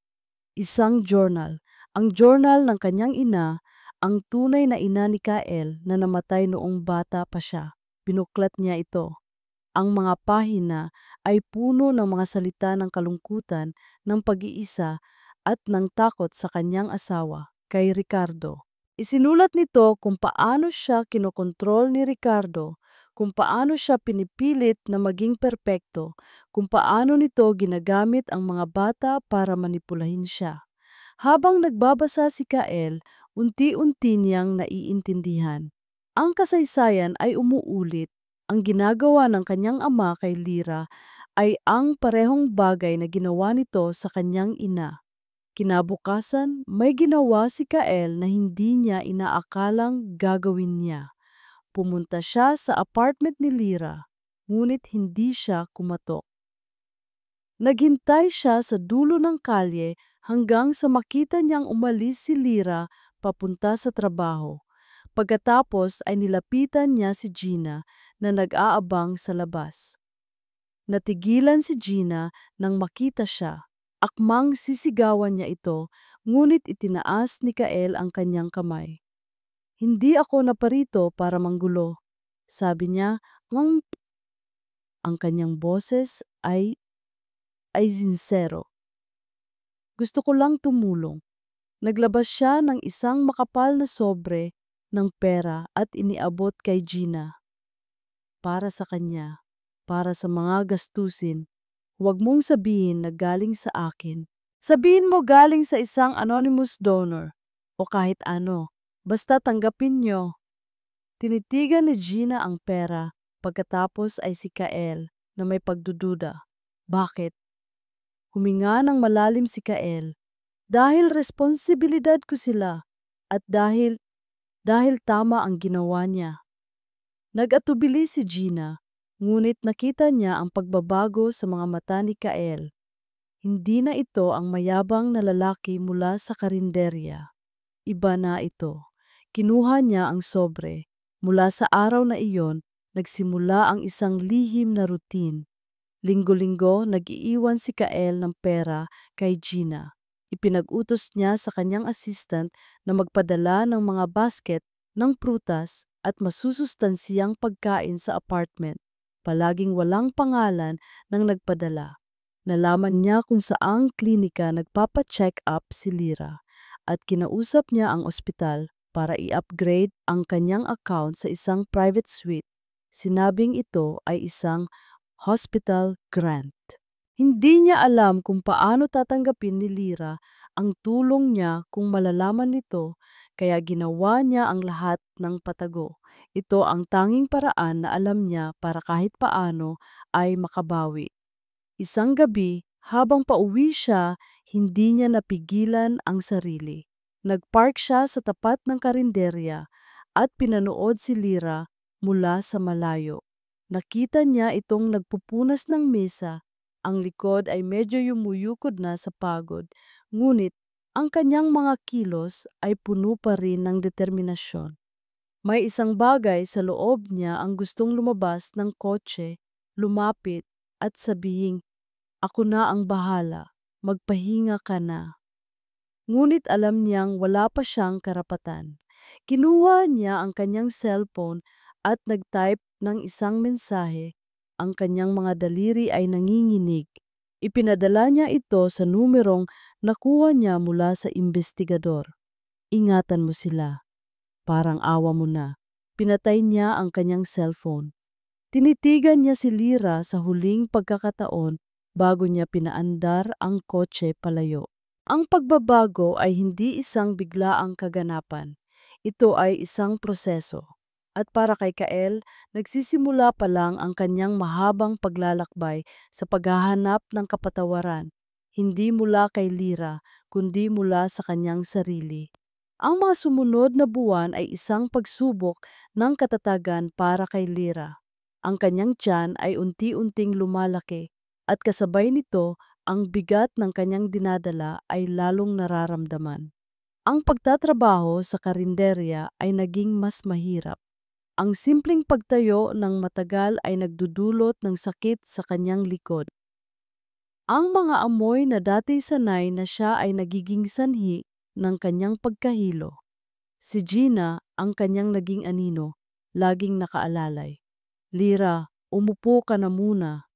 Isang journal. Ang journal ng kanyang ina, ang tunay na ina ni Kael na namatay noong bata pa siya. Binuklat niya ito. Ang mga pahina ay puno ng mga salita ng kalungkutan, ng pag-iisa at ng takot sa kanyang asawa, kay Ricardo. Isinulat nito kung paano siya kinokontrol ni Ricardo, kung paano siya pinipilit na maging perpekto, kung paano nito ginagamit ang mga bata para manipulahin siya. Habang nagbabasa si Kael, unti-unti niyang naiintindihan. Ang kasaysayan ay umuulit. Ang ginagawa ng kanyang ama kay Lyra ay ang parehong bagay na ginawa nito sa kanyang ina. Kinabukasan, may ginawa si Kael na hindi niya inaakalang gagawin niya. Pumunta siya sa apartment ni Lyra, ngunit hindi siya kumatok. Naghintay siya sa dulo ng kalye hanggang sa makita niyang umalis si Lyra papunta sa trabaho. Pagkatapos ay nilapitan niya si Gina na nag-aabang sa labas. Natigilan si Gina nang makita siya. Akmang sisigawan niya ito, ngunit itinaas ni Kael ang kanyang kamay. Hindi ako naparito para manggulo, sabi niya. Ang kanyang boses ay sinsero. Gusto ko lang tumulong. Naglabas siya ng isang makapal na sobre ng pera at iniabot kay Gina. Para sa kanya, para sa mga gastusin, huwag mong sabihin na galing sa akin. Sabihin mo galing sa isang anonymous donor o kahit ano. Basta tanggapin nyo. Tinitigan ni Gina ang pera, pagkatapos ay si Kael na may pagdududa. Bakit? Huminga ng malalim si Kael. Dahil responsibilidad ko sila at dahil tama ang ginawa niya. Nag-atubili si Gina, ngunit nakita niya ang pagbabago sa mga mata ni Kael. Hindi na ito ang mayabang na lalaki mula sa karinderya. Iba na ito. Kinuha niya ang sobre. Mula sa araw na iyon, nagsimula ang isang lihim na routine. Linggo-linggo, nag-iiwan si Kael ng pera kay Gina. Ipinag-utos niya sa kanyang assistant na magpadala ng mga basket ng prutas at masusustansiyang pagkain sa apartment. Palaging walang pangalan ng nagpadala. Nalaman niya kung saang klinika nagpapa-check up si Lyra at kinausap niya ang ospital para i-upgrade ang kanyang account sa isang private suite. Sinabing ito ay isang hospital grant. Hindi niya alam kung paano tatanggapin ni Lyra ang tulong niya kung malalaman nito, kaya ginawa niya ang lahat ng patago. Ito ang tanging paraan na alam niya para kahit paano ay makabawi. Isang gabi, habang pauwi siya, hindi niya napigilan ang sarili. Nagpark siya sa tapat ng karinderya at pinanood si Lyra mula sa malayo. Nakita niya itong nagpupunas ng mesa. Ang likod ay medyo yumuyukod na sa pagod, ngunit ang kanyang mga kilos ay puno pa rin ng determinasyon. May isang bagay sa loob niya ang gustong lumabas ng kotse, lumapit at sabihing, "Ako na ang bahala, magpahinga ka na." Ngunit alam niyang wala pa siyang karapatan. Kinuha niya ang kanyang cellphone at nag-type ng isang mensahe. Ang kanyang mga daliri ay nanginginig. Ipinadala niya ito sa numerong nakuha niya mula sa investigador. "Ingatan mo sila. Parang awa mo na." Pinatay niya ang kanyang cellphone. Tinitigan niya si Lyra sa huling pagkakataon bago niya pinaandar ang kotse palayo. Ang pagbabago ay hindi isang biglaang kaganapan. Ito ay isang proseso. At para kay Kael, nagsisimula pa lang ang kanyang mahabang paglalakbay sa paghahanap ng kapatawaran, hindi mula kay Lyra, kundi mula sa kanyang sarili. Ang mga sumunod na buwan ay isang pagsubok ng katatagan para kay Lyra. Ang kanyang tiyan ay unti-unting lumalaki at kasabay nito ang bigat ng kanyang dinadala ay lalong nararamdaman. Ang pagtatrabaho sa karinderya ay naging mas mahirap. Ang simpleng pagtayo ng matagal ay nagdudulot ng sakit sa kanyang likod. Ang mga amoy na dati sanay na siya ay nagiging sanhi ng kanyang pagkahilo. Si Gina, ang kanyang naging anino, laging nakaalalay. "Lyra, umupo ka na muna.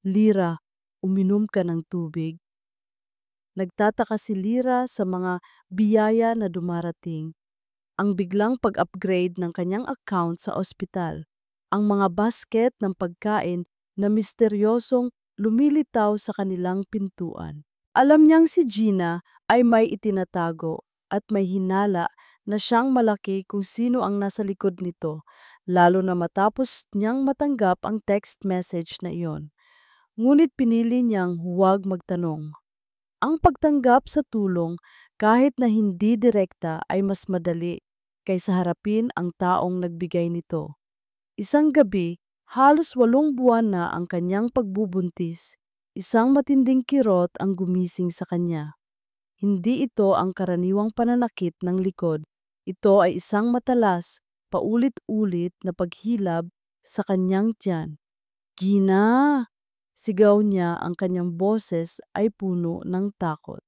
Lyra, uminom ka ng tubig." Nagtataka si Lyra sa mga biyaya na dumarating. Ang biglang pag-upgrade ng kanyang account sa ospital. Ang mga basket ng pagkain na misteryosong lumilitaw sa kanilang pintuan. Alam niyang si Gina ay may itinatago at may hinala na siyang malaki kung sino ang nasa likod nito, lalo na matapos niyang matanggap ang text message na iyon. Ngunit pinili niyang huwag magtanong. Ang pagtanggap sa tulong kahit na hindi direkta ay mas madali kaysa harapin ang taong nagbigay nito. Isang gabi, halos 8 buwan na ang kanyang pagbubuntis, isang matinding kirot ang gumising sa kanya. Hindi ito ang karaniwang pananakit ng likod. Ito ay isang matalas, paulit-ulit na paghilab sa kanyang tiyan. "Gina!" Sigaw niya, ang kanyang boses ay puno ng takot.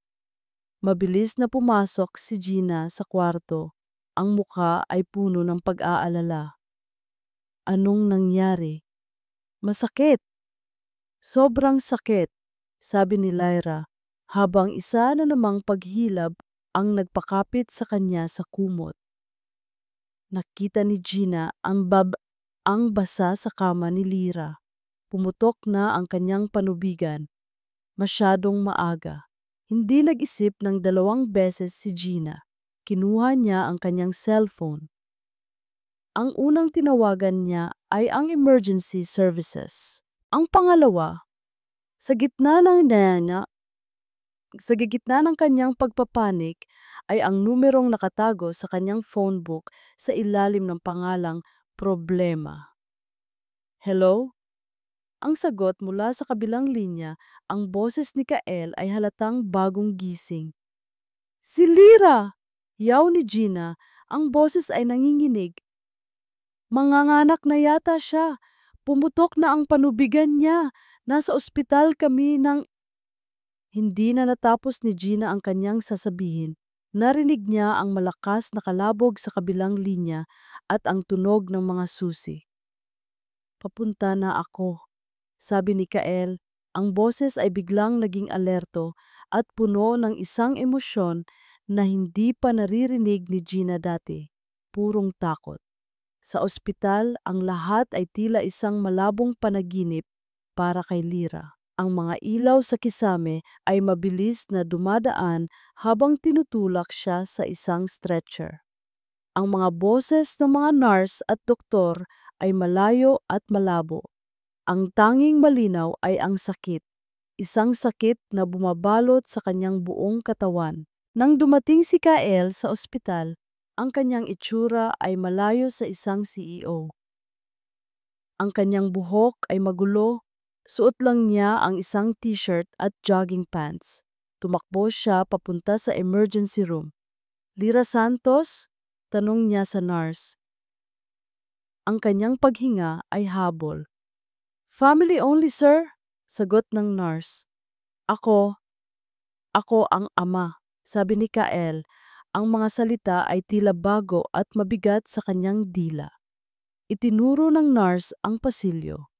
Mabilis na pumasok si Gina sa kwarto. Ang mukha ay puno ng pag-aalala. "Anong nangyari?" "Masakit. Sobrang sakit," sabi ni Lyra, habang isa na namang paghilab ang nagpakapit sa kanya sa kumot. Nakita ni Gina ang basa sa kama ni Lyra. Pumutok na ang kanyang panubigan. Masyadong maaga. Hindi nag-isip ng 2 beses si Gina. Kinuha niya ang kanyang cellphone. Ang unang tinawagan niya ay ang emergency services. Ang pangalawa, sa gitna ng kanyang pagpapanik, ay ang numerong nakatago sa kanyang phone book sa ilalim ng pangalang Problema. "Hello?" Ang sagot mula sa kabilang linya, ang boses ni Kael ay halatang bagong gising. "Si Lyra!" Yaw ni Gina, ang boses ay nanginginig. "Manganganak na yata siya. Pumutok na ang panubigan niya. Nasa ospital kami ng..." Hindi na natapos ni Gina ang kanyang sasabihin. Narinig niya ang malakas na kalabog sa kabilang linya at ang tunog ng mga susi. "Papunta na ako," sabi ni Kael. Ang boses ay biglang naging alerto at puno ng isang emosyon na hindi pa naririnig ni Gina dati. Purong takot. Sa ospital, ang lahat ay tila isang malabong panaginip para kay Lyra. Ang mga ilaw sa kisame ay mabilis na dumadaan habang tinutulak siya sa isang stretcher. Ang mga boses ng mga nurse at doktor ay malayo at malabo. Ang tanging malinaw ay ang sakit, isang sakit na bumabalot sa kanyang buong katawan. Nang dumating si Kael sa ospital, ang kanyang itsura ay malayo sa isang CEO. Ang kanyang buhok ay magulo, suot lang niya ang isang t-shirt at jogging pants. Tumakbo siya papunta sa emergency room. Lyra Santos? Tanong niya sa nurse. Ang kanyang paghinga ay habol. Family only, sir? Sagot ng nurse. Ako ang ama, sabi ni Kael. Ang mga salita ay tila bago at mabigat sa kanyang dila. Itinuro ng nurse ang pasilyo.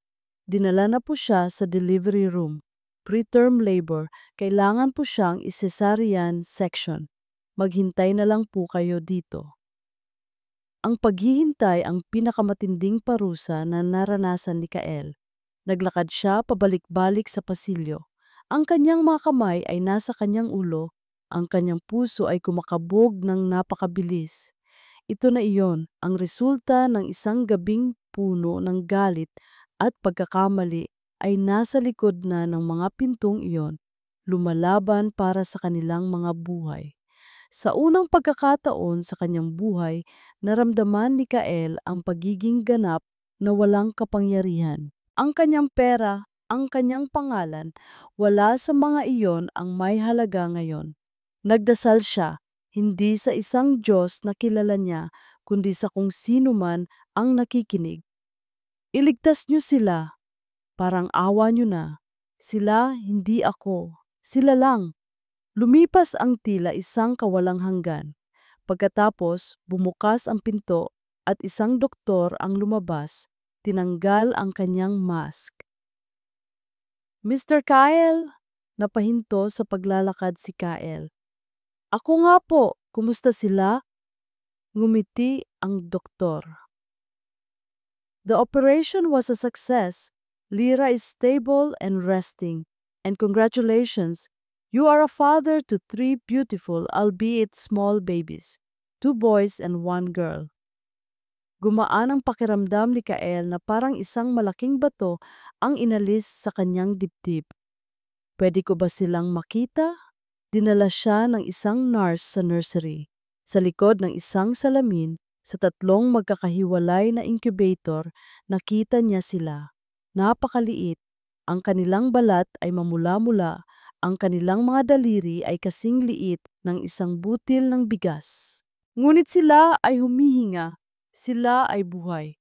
Dinala na po siya sa delivery room. Preterm labor, kailangan po siyang cesarean section. Maghintay na lang po kayo dito. Ang paghihintay ang pinakamatinding parusa na naranasan ni Kael. Naglakad siya pabalik-balik sa pasilyo. Ang kanyang mga kamay ay nasa kanyang ulo, ang kanyang puso ay kumakabog ng napakabilis. Ito na iyon, ang resulta ng isang gabing puno ng galit at pagkakamali ay nasa likod na ng mga pintong iyon, lumalaban para sa kanilang mga buhay. Sa unang pagkakataon sa kanyang buhay, naramdaman ni Kael ang pagiging ganap na walang kapangyarihan. Ang kanyang pera, ang kanyang pangalan, wala sa mga iyon ang may halaga ngayon. Nagdasal siya, hindi sa isang Diyos na kilala niya, kundi sa kung sino man ang nakikinig. Iligtas niyo sila, parang awa niyo na. Sila, hindi ako. Sila lang. Lumipas ang tila isang kawalang hanggan. Pagkatapos, bumukas ang pinto at isang doktor ang lumabas, tinanggal ang kanyang mask. Mr. Kyle, napahinto sa paglalakad si Kyle. Ako nga po, kumusta sila? Ngumiti ang doktor. The operation was a success. Lyra is stable and resting. And congratulations, you are a father to 3 beautiful, albeit small babies, 2 boys and 1 girl. Gumaan ang pakiramdam ni Kael na parang isang malaking bato ang inalis sa kanyang dibdib. Pwede ko ba silang makita? Dinala siya ng isang nurse sa nursery. Sa likod ng isang salamin, sa 3 magkakahiwalay na incubator, nakita niya sila. Napakaliit. Ang kanilang balat ay mamula-mula. Ang kanilang mga daliri ay kasing liit ng isang butil ng bigas. Ngunit sila ay humihinga. Sila ay buhay.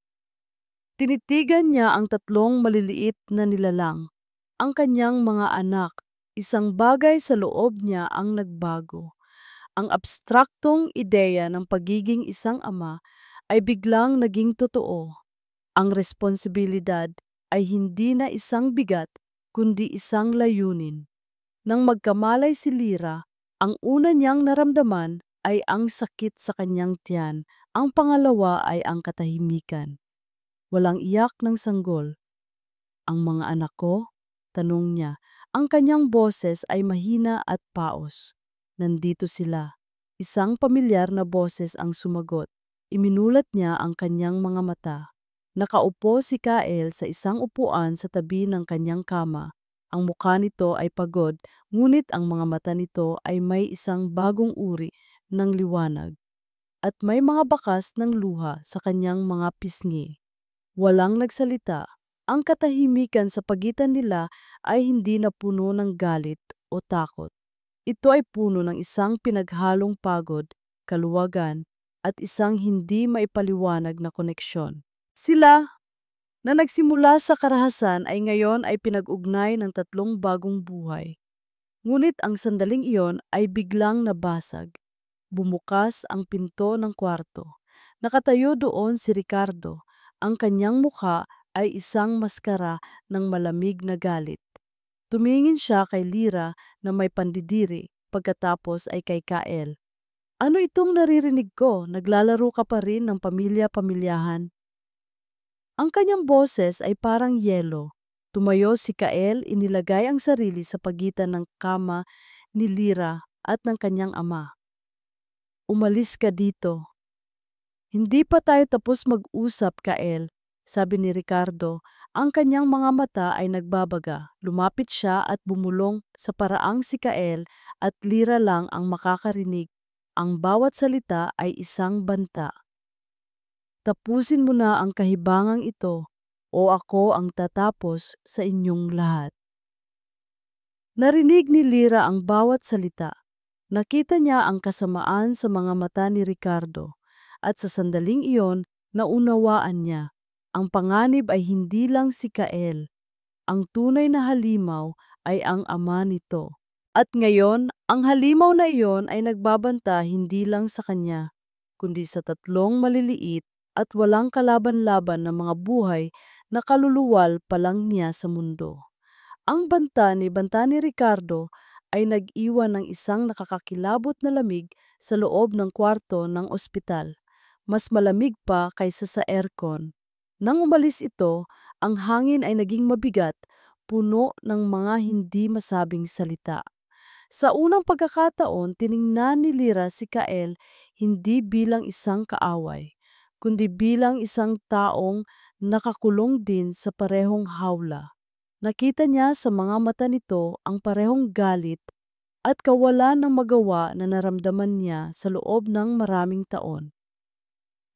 Tinitigan niya ang 3 maliliit na nilalang. Ang kanyang mga anak. Isang bagay sa loob niya ang nagbago. Ang abstraktong ideya ng pagiging isang ama ay biglang naging totoo. Ang responsibilidad ay hindi na isang bigat, kundi isang layunin. Nang magkamalay si Lyra, ang una niyang naramdaman ay ang sakit sa kanyang tiyan. Ang pangalawa ay ang katahimikan. Walang iyak ng sanggol. Ang mga anak ko? Tanong niya. Ang kanyang boses ay mahina at paos. Nandito sila. Isang pamilyar na boses ang sumagot. Iminulat niya ang kanyang mga mata. Nakaupo si Kael sa isang upuan sa tabi ng kanyang kama. Ang mukha nito ay pagod, ngunit ang mga mata nito ay may isang bagong uri ng liwanag. At may mga bakas ng luha sa kanyang mga pisngi. Walang nagsalita. Ang katahimikan sa pagitan nila ay hindi na puno ng galit o takot. Ito ay puno ng isang pinaghalong pagod, kaluwagan, at isang hindi maipaliwanag na koneksyon. Sila, na nagsimula sa karahasan ay ngayon ay pinag-ugnay ng 3 bagong buhay. Ngunit ang sandaling iyon ay biglang nabasag. Bumukas ang pinto ng kwarto. Nakatayo doon si Ricardo. Ang kanyang mukha ay isang maskara ng malamig na galit. Tumingin siya kay Lyra na may pandidiri, pagkatapos ay kay Kael. Ano itong naririnig ko? Naglalaro ka pa rin ng pamilya-pamilyahan. Ang kanyang boses ay parang yelo. Tumayo si Kael, inilagay ang sarili sa pagitan ng kama ni Lira at ng kanyang ama. Umalis ka dito. Hindi pa tayo tapos mag-usap, Kael, sabi ni Ricardo. Ang kanyang mga mata ay nagbabaga. Lumapit siya at bumulong sa paraang si Kael at Lira lang ang makakarinig. Ang bawat salita ay isang banta. Tapusin mo na ang kahibangang ito o ako ang tatapos sa inyong lahat. Narinig ni Lira ang bawat salita. Nakita niya ang kasamaan sa mga mata ni Ricardo at sa sandaling iyon, naunawaan niya. Ang panganib ay hindi lang si Kael. Ang tunay na halimaw ay ang ama nito. At ngayon, ang halimaw na iyon ay nagbabanta hindi lang sa kanya, kundi sa tatlong maliliit at walang kalaban-laban na mga buhay na kaluluwal pa lang niya sa mundo. Ang banta ni Ricardo ay nag-iwan ng isang nakakakilabot na lamig sa loob ng kwarto ng ospital. Mas malamig pa kaysa sa aircon. Nang umalis ito, ang hangin ay naging mabigat, puno ng mga hindi masabing salita. Sa unang pagkakataon, tiningnan ni Lira si Kael hindi bilang isang kaaway, kundi bilang isang taong nakakulong din sa parehong hawla. Nakita niya sa mga mata nito ang parehong galit at kawalan ng magawa na naramdaman niya sa loob ng maraming taon.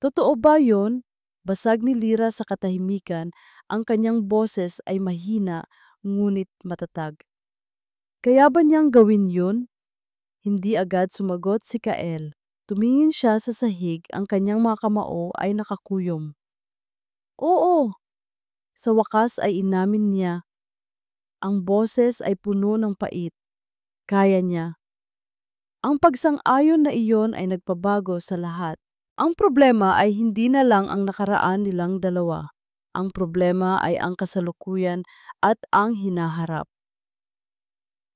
Totoo ba yun? Basag ni Lira sa katahimikan, ang kanyang boses ay mahina ngunit matatag. Kaya ba niyang gawin yun? Hindi agad sumagot si Kael. Tumingin siya sa sahig, ang kanyang mga kamao ay nakakuyom. Oo, sa wakas ay inamin niya. Ang boses ay puno ng pait. Kaya niya. Ang pagsang-ayon na iyon ay nagpabago sa lahat. Ang problema ay hindi na lang ang nakaraan nilang dalawa. Ang problema ay ang kasalukuyan at ang hinaharap.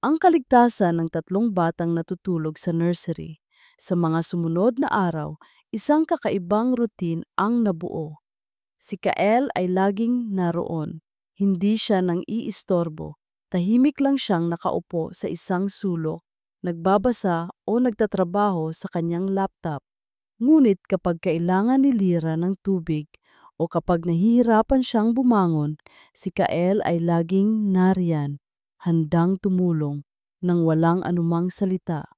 Ang kaligtasan ng tatlong batang natutulog sa nursery. Sa mga sumunod na araw, isang kakaibang routine ang nabuo. Si Kael ay laging naroon. Hindi siya nang iistorbo. Tahimik lang siyang nakaupo sa isang sulok, nagbabasa o nagtatrabaho sa kanyang laptop. Ngunit kapag kailangan ni Lira ng tubig o kapag nahihirapan siyang bumangon, si Kael ay laging nariyan, handang tumulong nang walang anumang salita.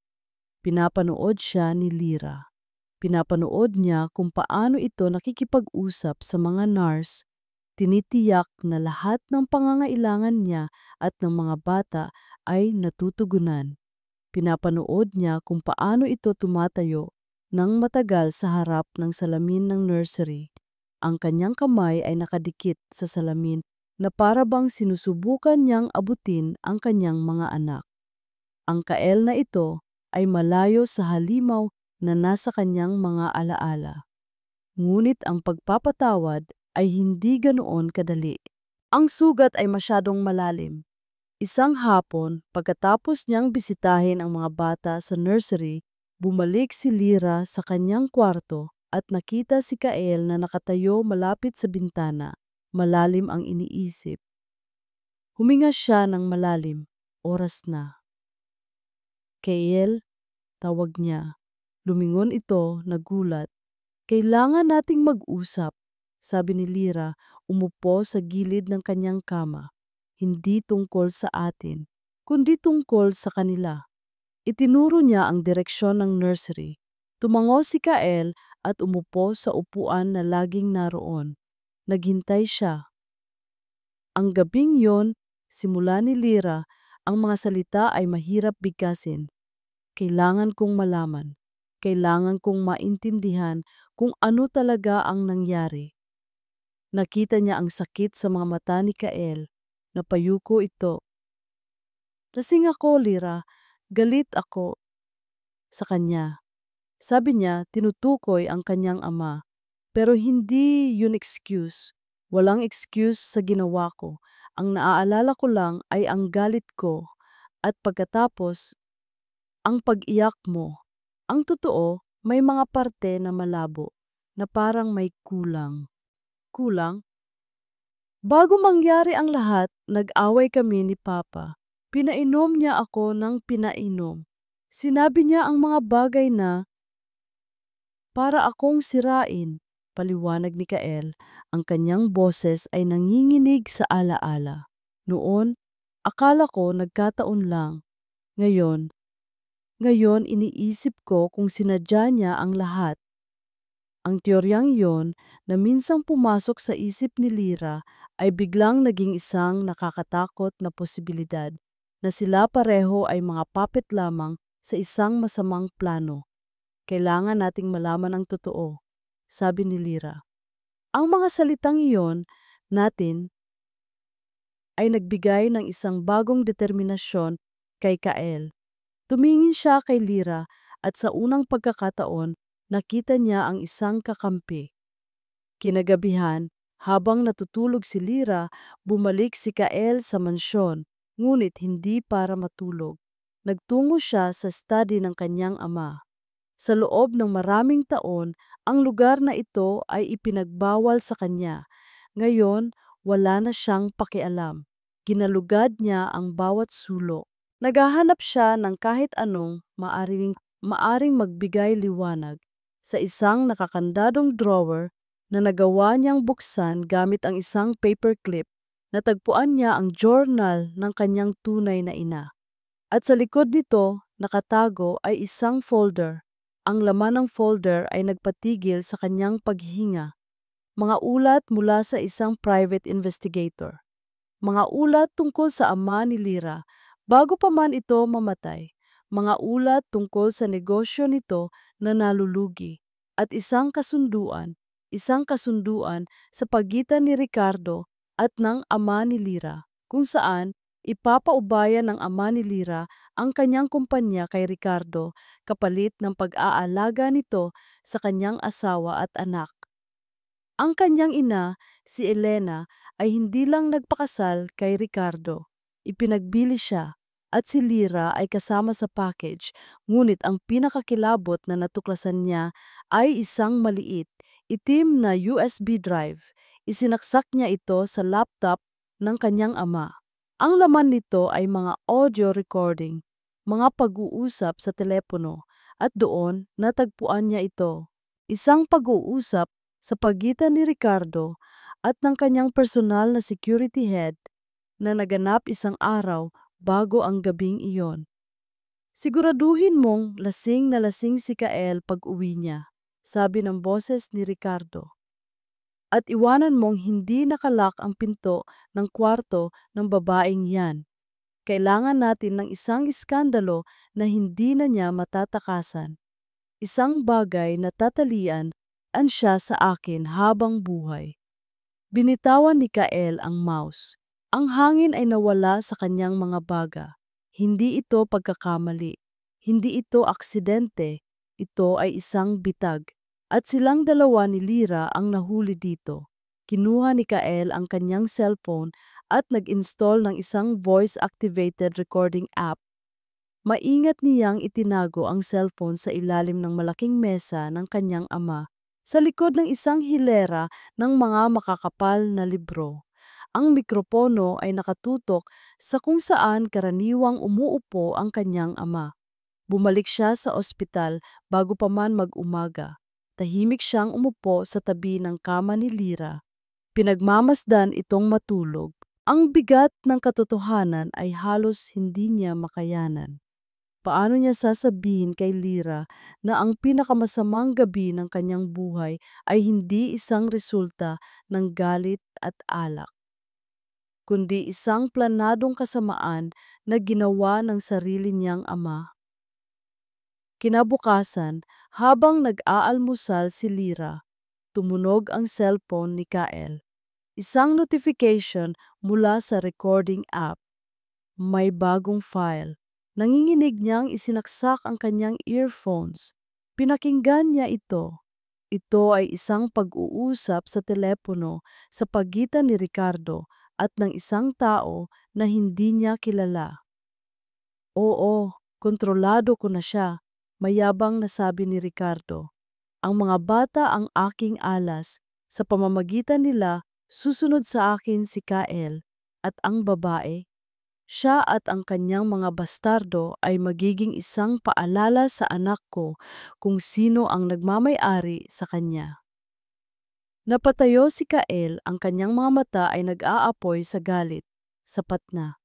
Pinapanood siya ni Lira. Pinapanood niya kung paano ito nakikipag-usap sa mga nurse, tinitiyak na lahat ng pangangailangan niya at ng mga bata ay natutugunan. Pinapanood niya kung paano ito tumatayo ng matagal sa harap ng salamin ng nursery. Ang kanyang kamay ay nakadikit sa salamin na para bang sinusubukan niyang abutin ang kanyang mga anak. Ang Kael na ito ay malayo sa halimaw na nasa kanyang mga alaala. Ngunit ang pagpapatawad ay hindi ganoon kadali. Ang sugat ay masyadong malalim. Isang hapon, pagkatapos niyang bisitahin ang mga bata sa nursery, bumalik si Lira sa kanyang kwarto at nakita si Kael na nakatayo malapit sa bintana. Malalim ang iniisip. Huminga siya ng malalim. Oras na. Kael, tawag niya. Lumingon ito, nagulat. Kailangan nating mag-usap, sabi ni Lira, umupo sa gilid ng kanyang kama. Hindi tungkol sa atin, kundi tungkol sa kanila. Itinuro niya ang direksyon ng nursery. Tumango si Kael at umupo sa upuan na laging naroon. Naghintay siya. Ang gabing yon, simula ni Lira, ang mga salita ay mahirap bigkasin. Kailangan kong malaman. Kailangan kong maintindihan kung ano talaga ang nangyari. Nakita niya ang sakit sa mga mata ni Kael. Napayuko ito. Lasing ako, Lira. Galit ako sa kanya. Sabi niya, tinutukoy ang kanyang ama. Pero hindi yun excuse. Walang excuse sa ginawa ko. Ang naaalala ko lang ay ang galit ko at pagkatapos, ang pag-iyak mo. Ang totoo, may mga parte na malabo, na parang may kulang. Kulang? Bago mangyari ang lahat, nag-away kami ni Papa. Pinainom niya ako ng pinainom. Sinabi niya ang mga bagay na para akong sirain. Paliwanag ni Kael, ang kanyang boses ay nanginginig sa alaala. Noon, akala ko nagkataon lang. Ngayon, ngayon iniisip ko kung sinadya niya ang lahat. Ang teoryang yon na minsang pumasok sa isip ni Lyra ay biglang naging isang nakakatakot na posibilidad na sila pareho ay mga puppet lamang sa isang masamang plano. Kailangan nating malaman ang totoo, sabi ni Lyra. Ang mga salitang iyon natin ay nagbigay ng isang bagong determinasyon kay Kael. Tumingin siya kay Lyra at sa unang pagkakataon, nakita niya ang isang kakampi. Kinagabihan, habang natutulog si Lyra, bumalik si Kael sa mansyon, ngunit hindi para matulog. Nagtungo siya sa study ng kanyang ama. Sa loob ng maraming taon, ang lugar na ito ay ipinagbawal sa kanya. Ngayon, wala na siyang pakialam. Ginalugad niya ang bawat sulok. Naghahanap siya ng kahit anong maaring magbigay liwanag. Sa isang nakakandadong drawer na nagawa niyang buksan gamit ang isang paperclip, natagpuan niya ang journal ng kanyang tunay na ina. At sa likod nito, nakatago ay isang folder. Ang laman ng folder ay nagpatigil sa kanyang paghinga. Mga ulat mula sa isang private investigator. Mga ulat tungkol sa ama ni Lyra bago pa man ito mamatay. Mga ulat tungkol sa negosyo nito na nalulugi. At isang kasunduan sa pagitan ni Ricardo at ng ama ni Lyra, kung saan ipapaubayan ng ama ni Lyra ang kanyang kumpanya kay Ricardo kapalit ng pag-aalaga nito sa kanyang asawa at anak. Ang kanyang ina, si Elena, ay hindi lang nagpakasal kay Ricardo. Ipinagbili siya at si Lyra ay kasama sa package, ngunit ang pinakakilabot na natuklasan niya ay isang maliit, itim na USB drive. Isinaksak niya ito sa laptop ng kanyang ama. Ang laman nito ay mga audio recording, mga pag-uusap sa telepono, at doon natagpuan niya ito. Isang pag-uusap sa pagitan ni Ricardo at ng kanyang personal na security head na naganap isang araw bago ang gabing iyon. Siguraduhin mong lasing na lasing si Kael pag uwi niya, sabi ng boses ni Ricardo. At iwanan mong hindi nakalak ang pinto ng kwarto ng babaeng yan. Kailangan natin ng isang iskandalo na hindi na niya matatakasan. Isang bagay na tatalian siya sa akin habang buhay. Binitawan ni Kael ang mouse. Ang hangin ay nawala sa kanyang mga baga. Hindi ito pagkakamali. Hindi ito aksidente. Ito ay isang bitag. At silang dalawa ni Lyra ang nahuli dito. Kinuha ni Kael ang kanyang cellphone at nag-install ng isang voice-activated recording app. Maingat niyang itinago ang cellphone sa ilalim ng malaking mesa ng kanyang ama, sa likod ng isang hilera ng mga makakapal na libro. Ang mikropono ay nakatutok sa kung saan karaniwang umuupo ang kanyang ama. Bumalik siya sa ospital bago pa man mag-umaga. Tahimik siyang umupo sa tabi ng kama ni Lyra. Pinagmamasdan itong matulog. Ang bigat ng katotohanan ay halos hindi niya makayanan. Paano niya sasabihin kay Lyra na ang pinakamasamang gabi ng kanyang buhay ay hindi isang resulta ng galit at alak, kundi isang planadong kasamaan na ginawa ng sarili niyang ama? Kinabukasan, habang nag-aalmusal si Lyra, tumunog ang cellphone ni Kael. Isang notification mula sa recording app. May bagong file. Nanginginig niyang isinaksak ang kanyang earphones. Pinakinggan niya ito. Ito ay isang pag-uusap sa telepono sa pagitan ni Ricardo at ng isang tao na hindi niya kilala. Oo, kontrolado ko na siya. Mayabang na sabi ni Ricardo. Ang mga bata ang aking alas. Sa pamamagitan nila, susunod sa akin si Kael. At ang babae, siya at ang kanyang mga bastardo ay magiging isang paalala sa anak ko kung sino ang nagmamay-ari sa kanya. Napatayo si Kael, ang kanyang mga mata ay nag-aapoy sa galit. Sapat na.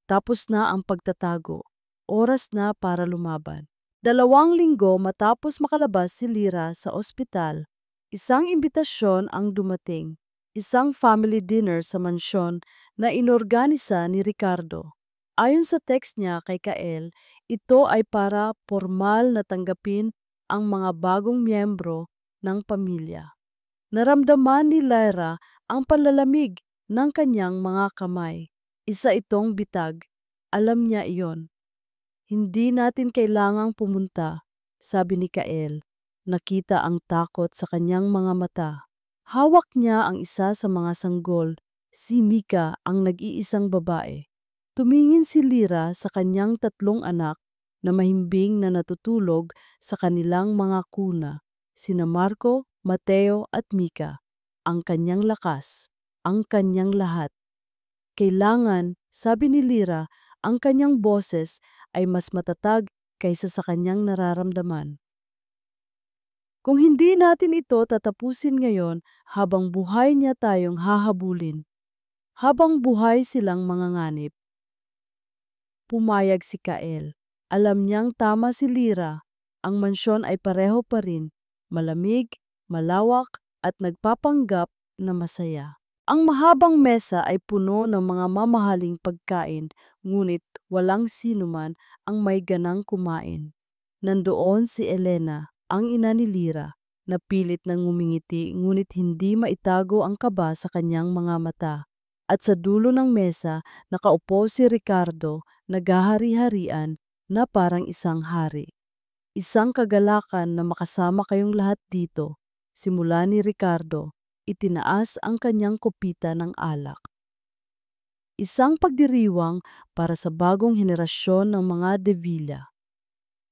Tapos na ang pagtatago. Oras na para lumaban. 2 linggo matapos makalabas si Lyra sa ospital, isang imbitasyon ang dumating. Isang family dinner sa mansyon na inorganisa ni Ricardo. Ayon sa text niya kay Kael, ito ay para formal na tanggapin ang mga bagong miyembro ng pamilya. Naramdaman ni Lyra ang panlalamig ng kanyang mga kamay. Isa itong bitag. Alam niya iyon. Hindi natin kailangang pumunta, sabi ni Kael. Nakita ang takot sa kanyang mga mata. Hawak niya ang isa sa mga sanggol, si Mika ang nag-iisang babae. Tumingin si Lyra sa kanyang 3 anak na mahimbing na natutulog sa kanilang mga kuna, sina Marco, Mateo at Mika. Ang kanyang lakas, ang kanyang lahat. Kailangan, sabi ni Lyra, ang kanyang boses ay mas matatag kaysa sa kanyang nararamdaman. Kung hindi natin ito tatapusin ngayon, habang buhay niya tayong hahabulin. Habang buhay silang manganganib. Pumayag si Kael. Alam niyang tama si Lyra. Ang mansyon ay pareho pa rin. Malamig, malawak, at nagpapanggap na masaya. Ang mahabang mesa ay puno ng mga mamahaling pagkain, ngunit walang sinuman ang may ganang kumain. Nandoon si Elena, ang ina ni Lyra, na pilit na ngumingiti ngunit hindi maitago ang kaba sa kanyang mga mata. At sa dulo ng mesa, nakaupo si Ricardo, naghahari-harian na parang isang hari. Isang kagalakan na makasama kayong lahat dito. Simula ni Ricardo, itinaas ang kanyang kopita ng alak. Isang pagdiriwang para sa bagong henerasyon ng mga De Villa.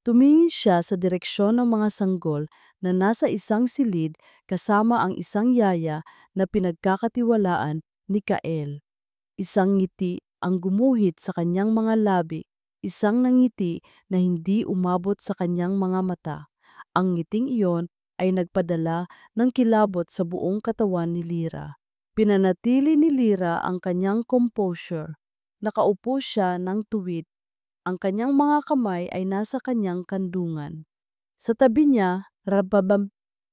Tumingin siya sa direksyon ng mga sanggol na nasa isang silid kasama ang isang yaya na pinagkakatiwalaan ni Kael. Isang ngiti ang gumuhit sa kanyang mga labi, isang nangiti na hindi umabot sa kanyang mga mata. Ang ngiting iyon ay nagpadala ng kilabot sa buong katawan ni Lyra. Pinanatili ni Lyra ang kanyang composure. Nakaupo siya ng tuwid. Ang kanyang mga kamay ay nasa kanyang kandungan. Sa tabi niya,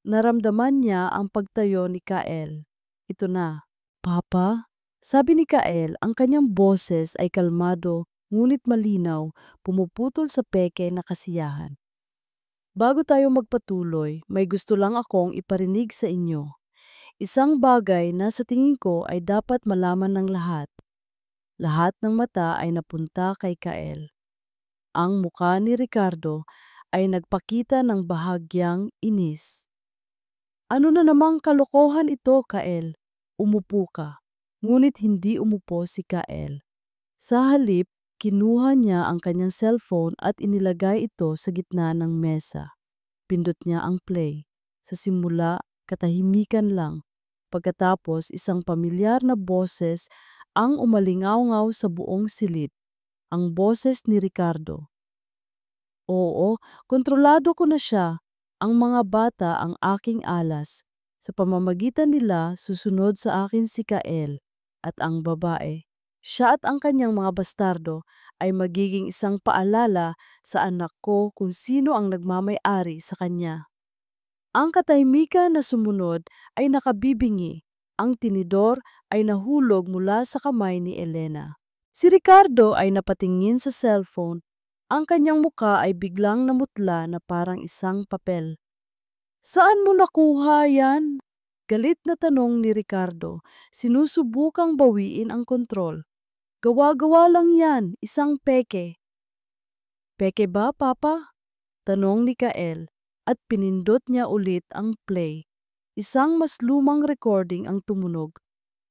naramdaman niya ang pagtayo ni Kael. Ito na. Papa? Sabi ni Kael, ang kanyang boses ay kalmado, ngunit malinaw, pumuputol sa peke na kasiyahan. Bago tayo magpatuloy, may gusto lang akong iparinig sa inyo. Isang bagay na sa tingin ko ay dapat malaman ng lahat. Lahat ng mata ay napunta kay Kael. Ang mukha ni Ricardo ay nagpakita ng bahagyang inis. Ano na namang kalokohan ito, Kael? Umupo ka. Ngunit hindi umupo si Kael. Sa halip, kinuha niya ang kanyang cellphone at inilagay ito sa gitna ng mesa. Pindot niya ang play. Sa simula, katahimikan lang. Pagkatapos, isang pamilyar na boses ang umalingaw-ngaw sa buong silid. Ang boses ni Ricardo. Oo, kontrolado ko na siya. Ang mga bata ang aking alas. Sa pamamagitan nila, susunod sa akin si Kael. At ang babae, siya at ang kanyang mga bastardo ay magiging isang paalala sa anak ko kung sino ang nagmamay-ari sa kanya. Ang katahimikan na sumunod ay nakabibingi. Ang tinidor ay nahulog mula sa kamay ni Elena. Si Ricardo ay napatingin sa cellphone. Ang kanyang muka ay biglang namutla na parang isang papel. Saan mo nakuha yan? Galit na tanong ni Ricardo. Sinusubukang bawiin ang kontrol. Gawa-gawa lang yan, isang peke. Peke ba, Papa? Tanong ni Kael at pinindot niya ulit ang play. Isang mas lumang recording ang tumunog.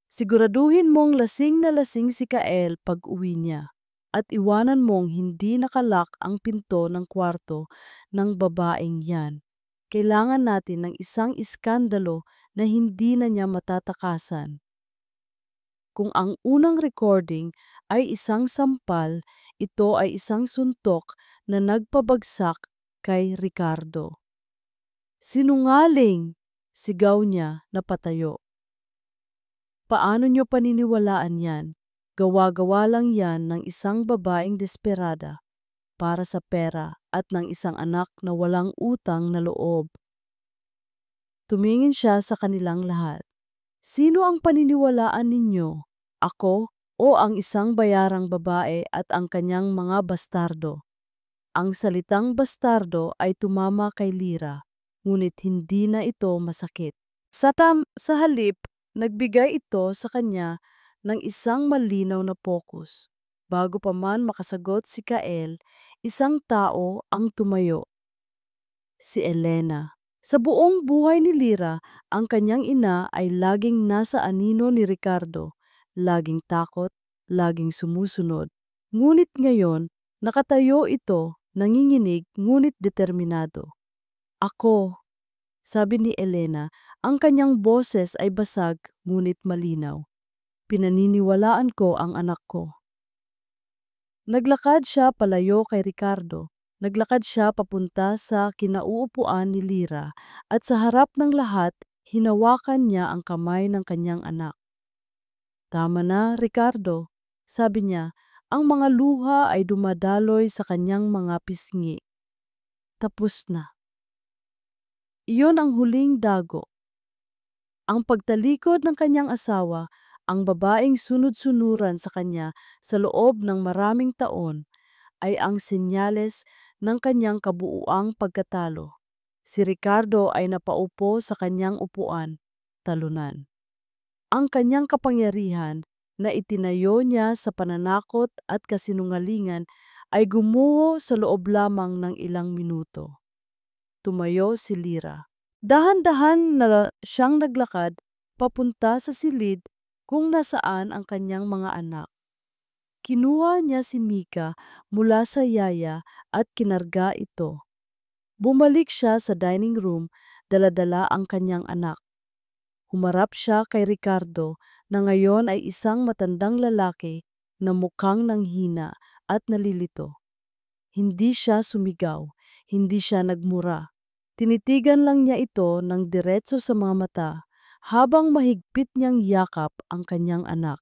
Siguraduhin mong lasing na lasing si Kael pag uwi niya. at iwanan mong hindi nakalak ang pinto ng kwarto ng babaeng yan. Kailangan natin ng isang iskandalo na hindi na niya matatakasan. Kung ang unang recording ay isang sampal, ito ay isang suntok na nagpabagsak kay Ricardo. Sinungaling! Sigaw niya na patayo. Paano niyo paniniwalaan yan? Gawa-gawa lang yan ng isang babaeng desperada para sa pera at ng isang anak na walang utang na loob. Tumingin siya sa kanilang lahat. Sino ang paniniwalaan ninyo? Ako o ang isang bayarang babae at ang kanyang mga bastardo? Ang salitang bastardo ay tumama kay Lyra, ngunit hindi na ito masakit. Sa halip, nagbigay ito sa kanya ng isang malinaw na pokus. Bago pa man makasagot si Kael, isang tao ang tumayo. Si Elena. Sa buong buhay ni Lyra, ang kanyang ina ay laging nasa anino ni Ricardo. Laging takot, laging sumusunod. Ngunit ngayon, nakatayo ito, nanginginig ngunit determinado. Ako, sabi ni Elena, ang kanyang boses ay basag ngunit malinaw. Pinaniniwalaan ko ang anak ko. Naglakad siya palayo kay Ricardo. Naglakad siya papunta sa kinauupuan ni Lyra at sa harap ng lahat, hinawakan niya ang kamay ng kanyang anak. Tama na, Ricardo, sabi niya, ang mga luha ay dumadaloy sa kanyang mga pisngi. Tapos na. Iyon ang huling dago. Ang pagtalikod ng kanyang asawa, ang babaeng sunod-sunuran sa kanya sa loob ng maraming taon, ay ang senyales ng kanyang kabuuang pagkatalo. Si Ricardo ay napaupo sa kanyang upuan, talunan. Ang kanyang kapangyarihan na itinayo niya sa pananakot at kasinungalingan ay gumuho sa loob lamang ng ilang minuto. Tumayo si Lyra. Dahan-dahan na siyang naglakad papunta sa silid kung nasaan ang kanyang mga anak. Kinuha niya si Mika mula sa yaya at kinarga ito. Bumalik siya sa dining room, dala-dala ang kanyang anak. Humarap siya kay Ricardo na ngayon ay isang matandang lalaki na mukhang nanghina at nalilito. Hindi siya sumigaw, hindi siya nagmura. Tinitigan lang niya ito ng diretso sa mga mata habang mahigpit niyang yakap ang kanyang anak.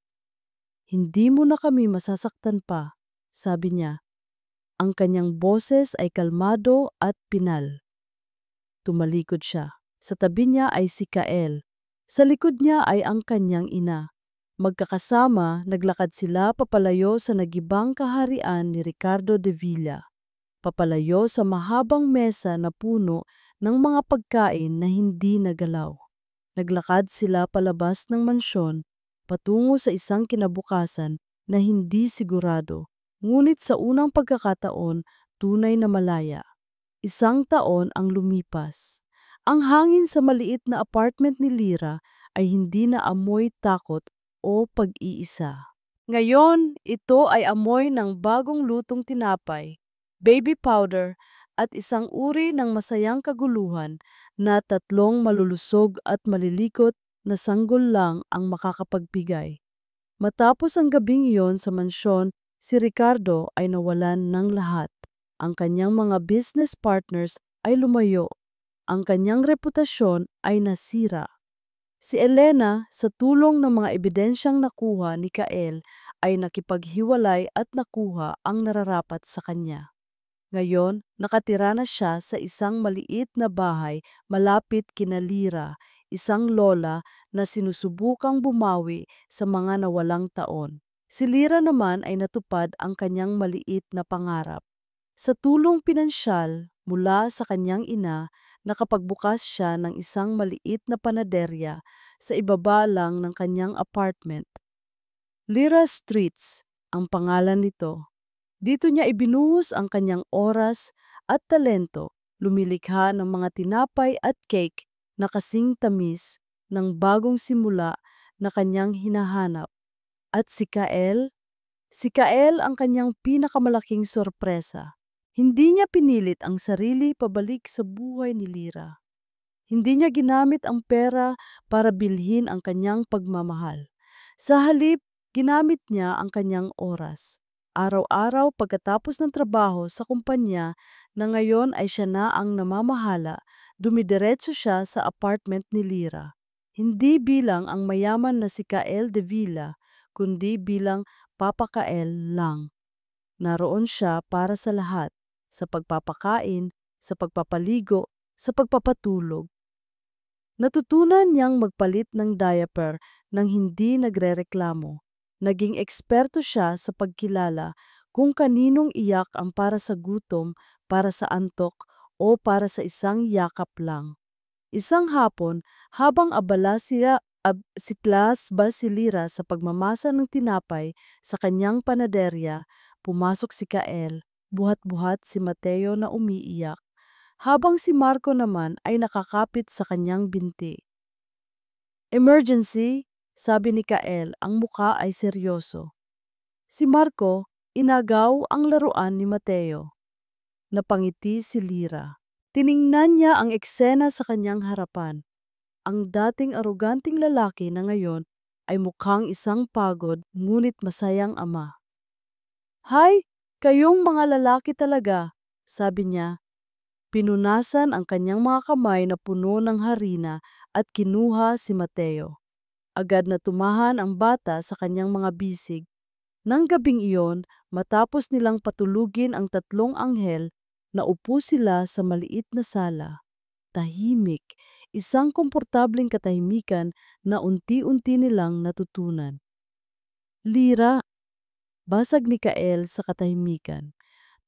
Hindi mo na kami masasaktan pa, sabi niya. Ang kanyang boses ay kalmado at pinal. Tumalikod siya. Sa tabi niya ay si Kael. Sa likod niya ay ang kanyang ina. Magkakasama, naglakad sila papalayo sa nagibang kaharian ni Ricardo de Villa. Papalayo sa mahabang mesa na puno ng mga pagkain na hindi nagalaw. Naglakad sila palabas ng mansyon, patungo sa isang kinabukasan na hindi sigurado, ngunit sa unang pagkakataon, tunay na malaya. Isang taon ang lumipas. Ang hangin sa maliit na apartment ni Lyra ay hindi na amoy takot o pag-iisa. Ngayon, ito ay amoy ng bagong lutong tinapay, baby powder, at isang uri ng masayang kaguluhan na tatlong malulusog at malilikot na sanggol lang ang makakapagbigay. Matapos ang gabing iyon sa mansyon, si Ricardo ay nawalan ng lahat. Ang kanyang mga business partners ay lumayo. Ang kanyang reputasyon ay nasira. Si Elena, sa tulong ng mga ebidensyang nakuha ni Kael, ay nakipaghiwalay at nakuha ang nararapat sa kanya. Ngayon, nakatira na siya sa isang maliit na bahay malapit kina Lyra, isang lola na sinusubukang bumawi sa mga nawalang taon. Si Lyra naman ay natupad ang kanyang maliit na pangarap. Sa tulong pinansyal mula sa kanyang ina, nakapagbukas siya ng isang maliit na panaderya sa ibaba lang ng kanyang apartment. Lyra Streets ang pangalan nito. Dito niya ibinuhos ang kanyang oras at talento, lumilikha ng mga tinapay at cake na kasing tamis ng bagong simula na kanyang hinahanap. At si Kael, Si Kael ang kanyang pinakamalaking sorpresa. Hindi niya pinilit ang sarili pabalik sa buhay ni Lira. Hindi niya ginamit ang pera para bilhin ang kanyang pagmamahal. Sa halip, ginamit niya ang kanyang oras. Araw-araw pagkatapos ng trabaho sa kumpanya na ngayon ay siya na ang namamahala, dumidiretso siya sa apartment ni Lira. Hindi bilang ang mayaman na si Kael de Villa, kundi bilang Papa Kael lang. Naroon siya para sa lahat, sa pagpapakain, sa pagpapaligo, sa pagpapatulog. Natutunan niyang magpalit ng diaper nang hindi nagrereklamo. Naging eksperto siya sa pagkilala kung kaninong iyak ang para sa gutom, para sa antok, o para sa isang yakap lang. Isang hapon, habang abala si Klas Basilira sa pagmamasa ng tinapay sa kanyang panaderya, pumasok si Kael, buhat-buhat si Mateo na umiiyak, habang si Marco naman ay nakakapit sa kanyang binti. Emergency, sabi ni Kael, ang muka ay seryoso. Si Marco, inagaw ang laruan ni Mateo. Napangiti si Lira. Tiningnan niya ang eksena sa kanyang harapan. Ang dating aroganting lalaki na ngayon ay mukhang isang pagod ngunit masayang ama. "Hay, kayong mga lalaki talaga," sabi niya. Pinunasan ang kanyang mga kamay na puno ng harina at kinuha si Mateo. Agad na tumahan ang bata sa kanyang mga bisig. Nang gabing iyon, matapos nilang patulugin ang tatlong anghel, naupo sila sa maliit na sala. Tahimik, isang komportableng katahimikan na unti-unti nilang natutunan. Lira, basag ni Kael sa katahimikan.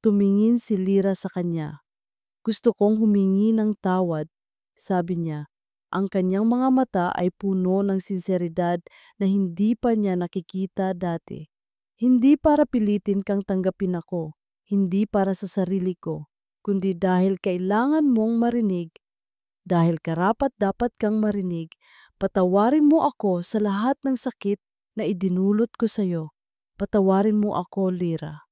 Tumingin si Lira sa kanya. "Gusto kong humingi ng tawad," sabi niya. Ang kanyang mga mata ay puno ng sinseridad na hindi pa niya nakikita dati. "Hindi para pilitin kang tanggapin ako, hindi para sa sarili ko, kundi dahil kailangan mong marinig, dahil karapat-dapat kang marinig, patawarin mo ako sa lahat ng sakit na idinulot ko sa iyo. Patawarin mo ako, Lira."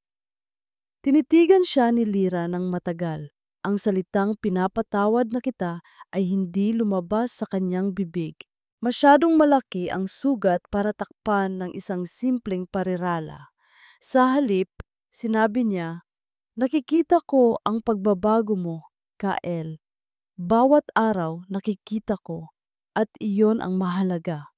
Tinitigan siya ni Lira ng matagal. Ang salitang pinapatawad na kita ay hindi lumabas sa kanyang bibig. Masyadong malaki ang sugat para takpan ng isang simpleng parirala. Sa halip, sinabi niya, "Nakikita ko ang pagbabago mo, Kael. Bawat araw nakikita ko, at iyon ang mahalaga."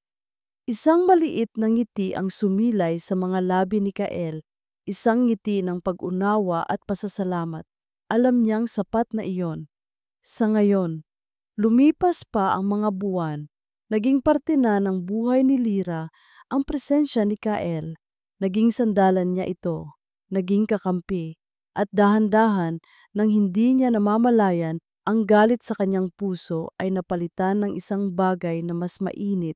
Isang maliit na ngiti ang sumilay sa mga labi ni Kael, isang ngiti ng pag-unawa at pasasalamat. Alam niyang sapat na iyon. Sa ngayon, lumipas pa ang mga buwan, naging parte na ng buhay ni Lira ang presensya ni Kael. Naging sandalan niya ito, naging kakampi, at dahan-dahan nang hindi niya namamalayan, ang galit sa kanyang puso ay napalitan ng isang bagay na mas mainit,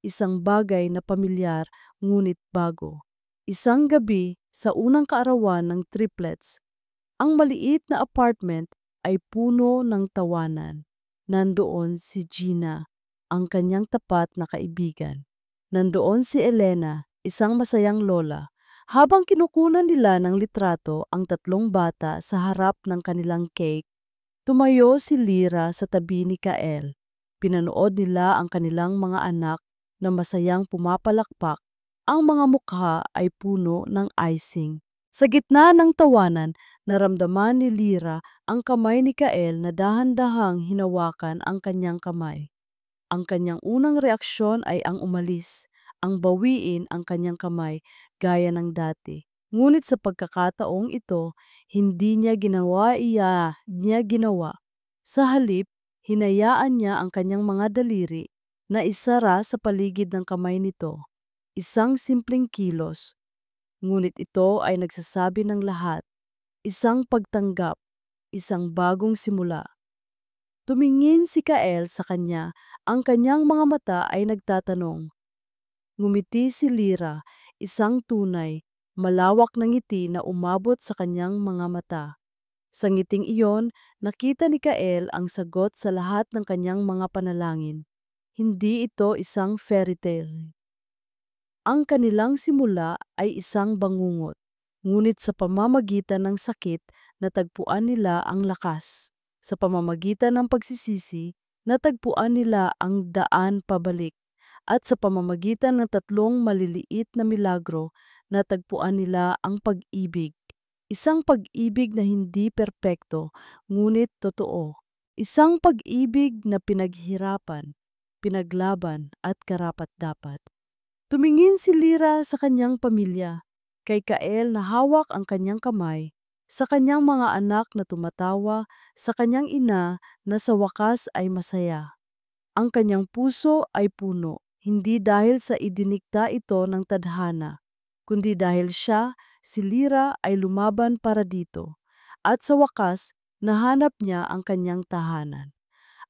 isang bagay na pamilyar ngunit bago. Isang gabi sa unang kaarawan ng triplets, ang maliit na apartment ay puno ng tawanan. Nandoon si Gina, ang kanyang tapat na kaibigan. Nandoon si Elena, isang masayang lola. Habang kinukunan nila ng litrato ang tatlong bata sa harap ng kanilang cake, tumayo si Lira sa tabi ni Kael. Pinanood nila ang kanilang mga anak na masayang pumapalakpak. Ang mga mukha ay puno ng icing. Sa gitna ng tawanan, naramdaman ni Lira ang kamay ni Kael na dahan-dahang hinawakan ang kanyang kamay. Ang kanyang unang reaksyon ay ang umalis, ang bawiin ang kanyang kamay gaya ng dati. Ngunit sa pagkakataong ito, hindi niya ginawa. Sa halip, hinayaan niya ang kanyang mga daliri na isara sa paligid ng kamay nito. Isang simpleng kilos, ngunit ito ay nagsasabi ng lahat. Isang pagtanggap, isang bagong simula. Tumingin si Kael sa kanya, ang kanyang mga mata ay nagtatanong. Ngumiti si Lira, isang tunay, malawak na ngiti na umabot sa kanyang mga mata. Sa ngiting iyon, nakita ni Kael ang sagot sa lahat ng kanyang mga panalangin. Hindi ito isang fairy tale. Ang kanilang simula ay isang bangungot, ngunit sa pamamagitan ng sakit, natagpuan nila ang lakas. Sa pamamagitan ng pagsisisi, natagpuan nila ang daan pabalik. At sa pamamagitan ng tatlong maliliit na milagro, natagpuan nila ang pag-ibig. Isang pag-ibig na hindi perpekto, ngunit totoo. Isang pag-ibig na pinaghirapan, pinaglaban at karapat-dapat. Tumingin si Lira sa kanyang pamilya, kay Kael na hawak ang kanyang kamay, sa kanyang mga anak na tumatawa, sa kanyang ina na sa wakas ay masaya. Ang kanyang puso ay puno, hindi dahil sa idinikta ito ng tadhana, kundi dahil siya, si Lira, ay lumaban para dito. At sa wakas, nahanap niya ang kanyang tahanan.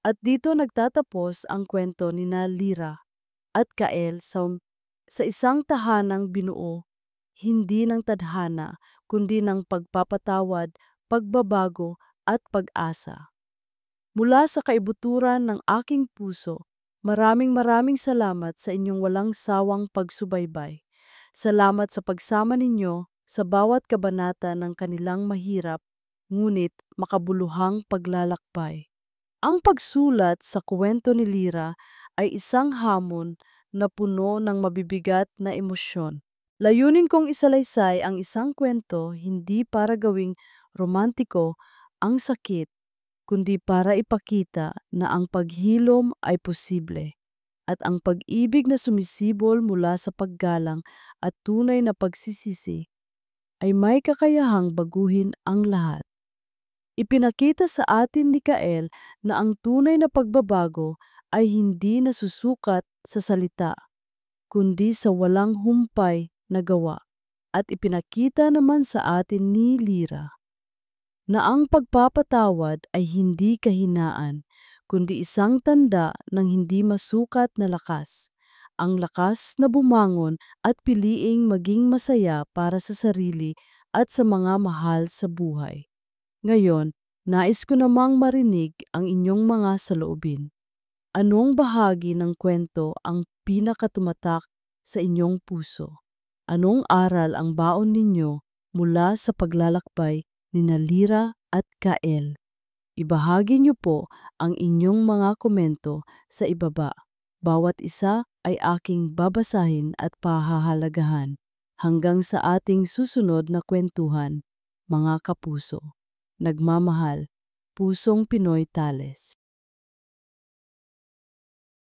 At dito nagtatapos ang kwento ni na Lira at Kael sa isang tahanang binuo, hindi ng tadhana, kundi ng pagpapatawad, pagbabago at pag-asa. Mula sa kaibuturan ng aking puso, maraming salamat sa inyong walang sawang pagsubaybay. Salamat sa pagsama ninyo sa bawat kabanata ng kanilang mahirap, ngunit makabuluhang paglalakbay. Ang pagsulat sa kwento ni Lira ay isang hamon na puno ng mabibigat na emosyon. Layunin kong isalaysay ang isang kwento hindi para gawing romantiko ang sakit, kundi para ipakita na ang paghilom ay posible at ang pag-ibig na sumisibol mula sa paggalang at tunay na pagsisisi ay may kakayahang baguhin ang lahat. Ipinakita sa atin ni Kael na ang tunay na pagbabago ay hindi nasusukat sa salita, kundi sa walang humpay na gawa. At ipinakita naman sa atin ni Lira na ang pagpapatawad ay hindi kahinaan, kundi isang tanda ng hindi masukat na lakas. Ang lakas na bumangon at piliing maging masaya para sa sarili at sa mga mahal sa buhay. Ngayon, nais ko namang marinig ang inyong mga saloobin. Anong bahagi ng kwento ang pinakatumatak sa inyong puso? Anong aral ang baon ninyo mula sa paglalakbay ni Lira at Kael? Ibahagi niyo po ang inyong mga komento sa ibaba. Bawat isa ay aking babasahin at pahahalagahan. Hanggang sa ating susunod na kwentuhan, mga kapuso. Nagmamahal, Pusong Pinoy Tales.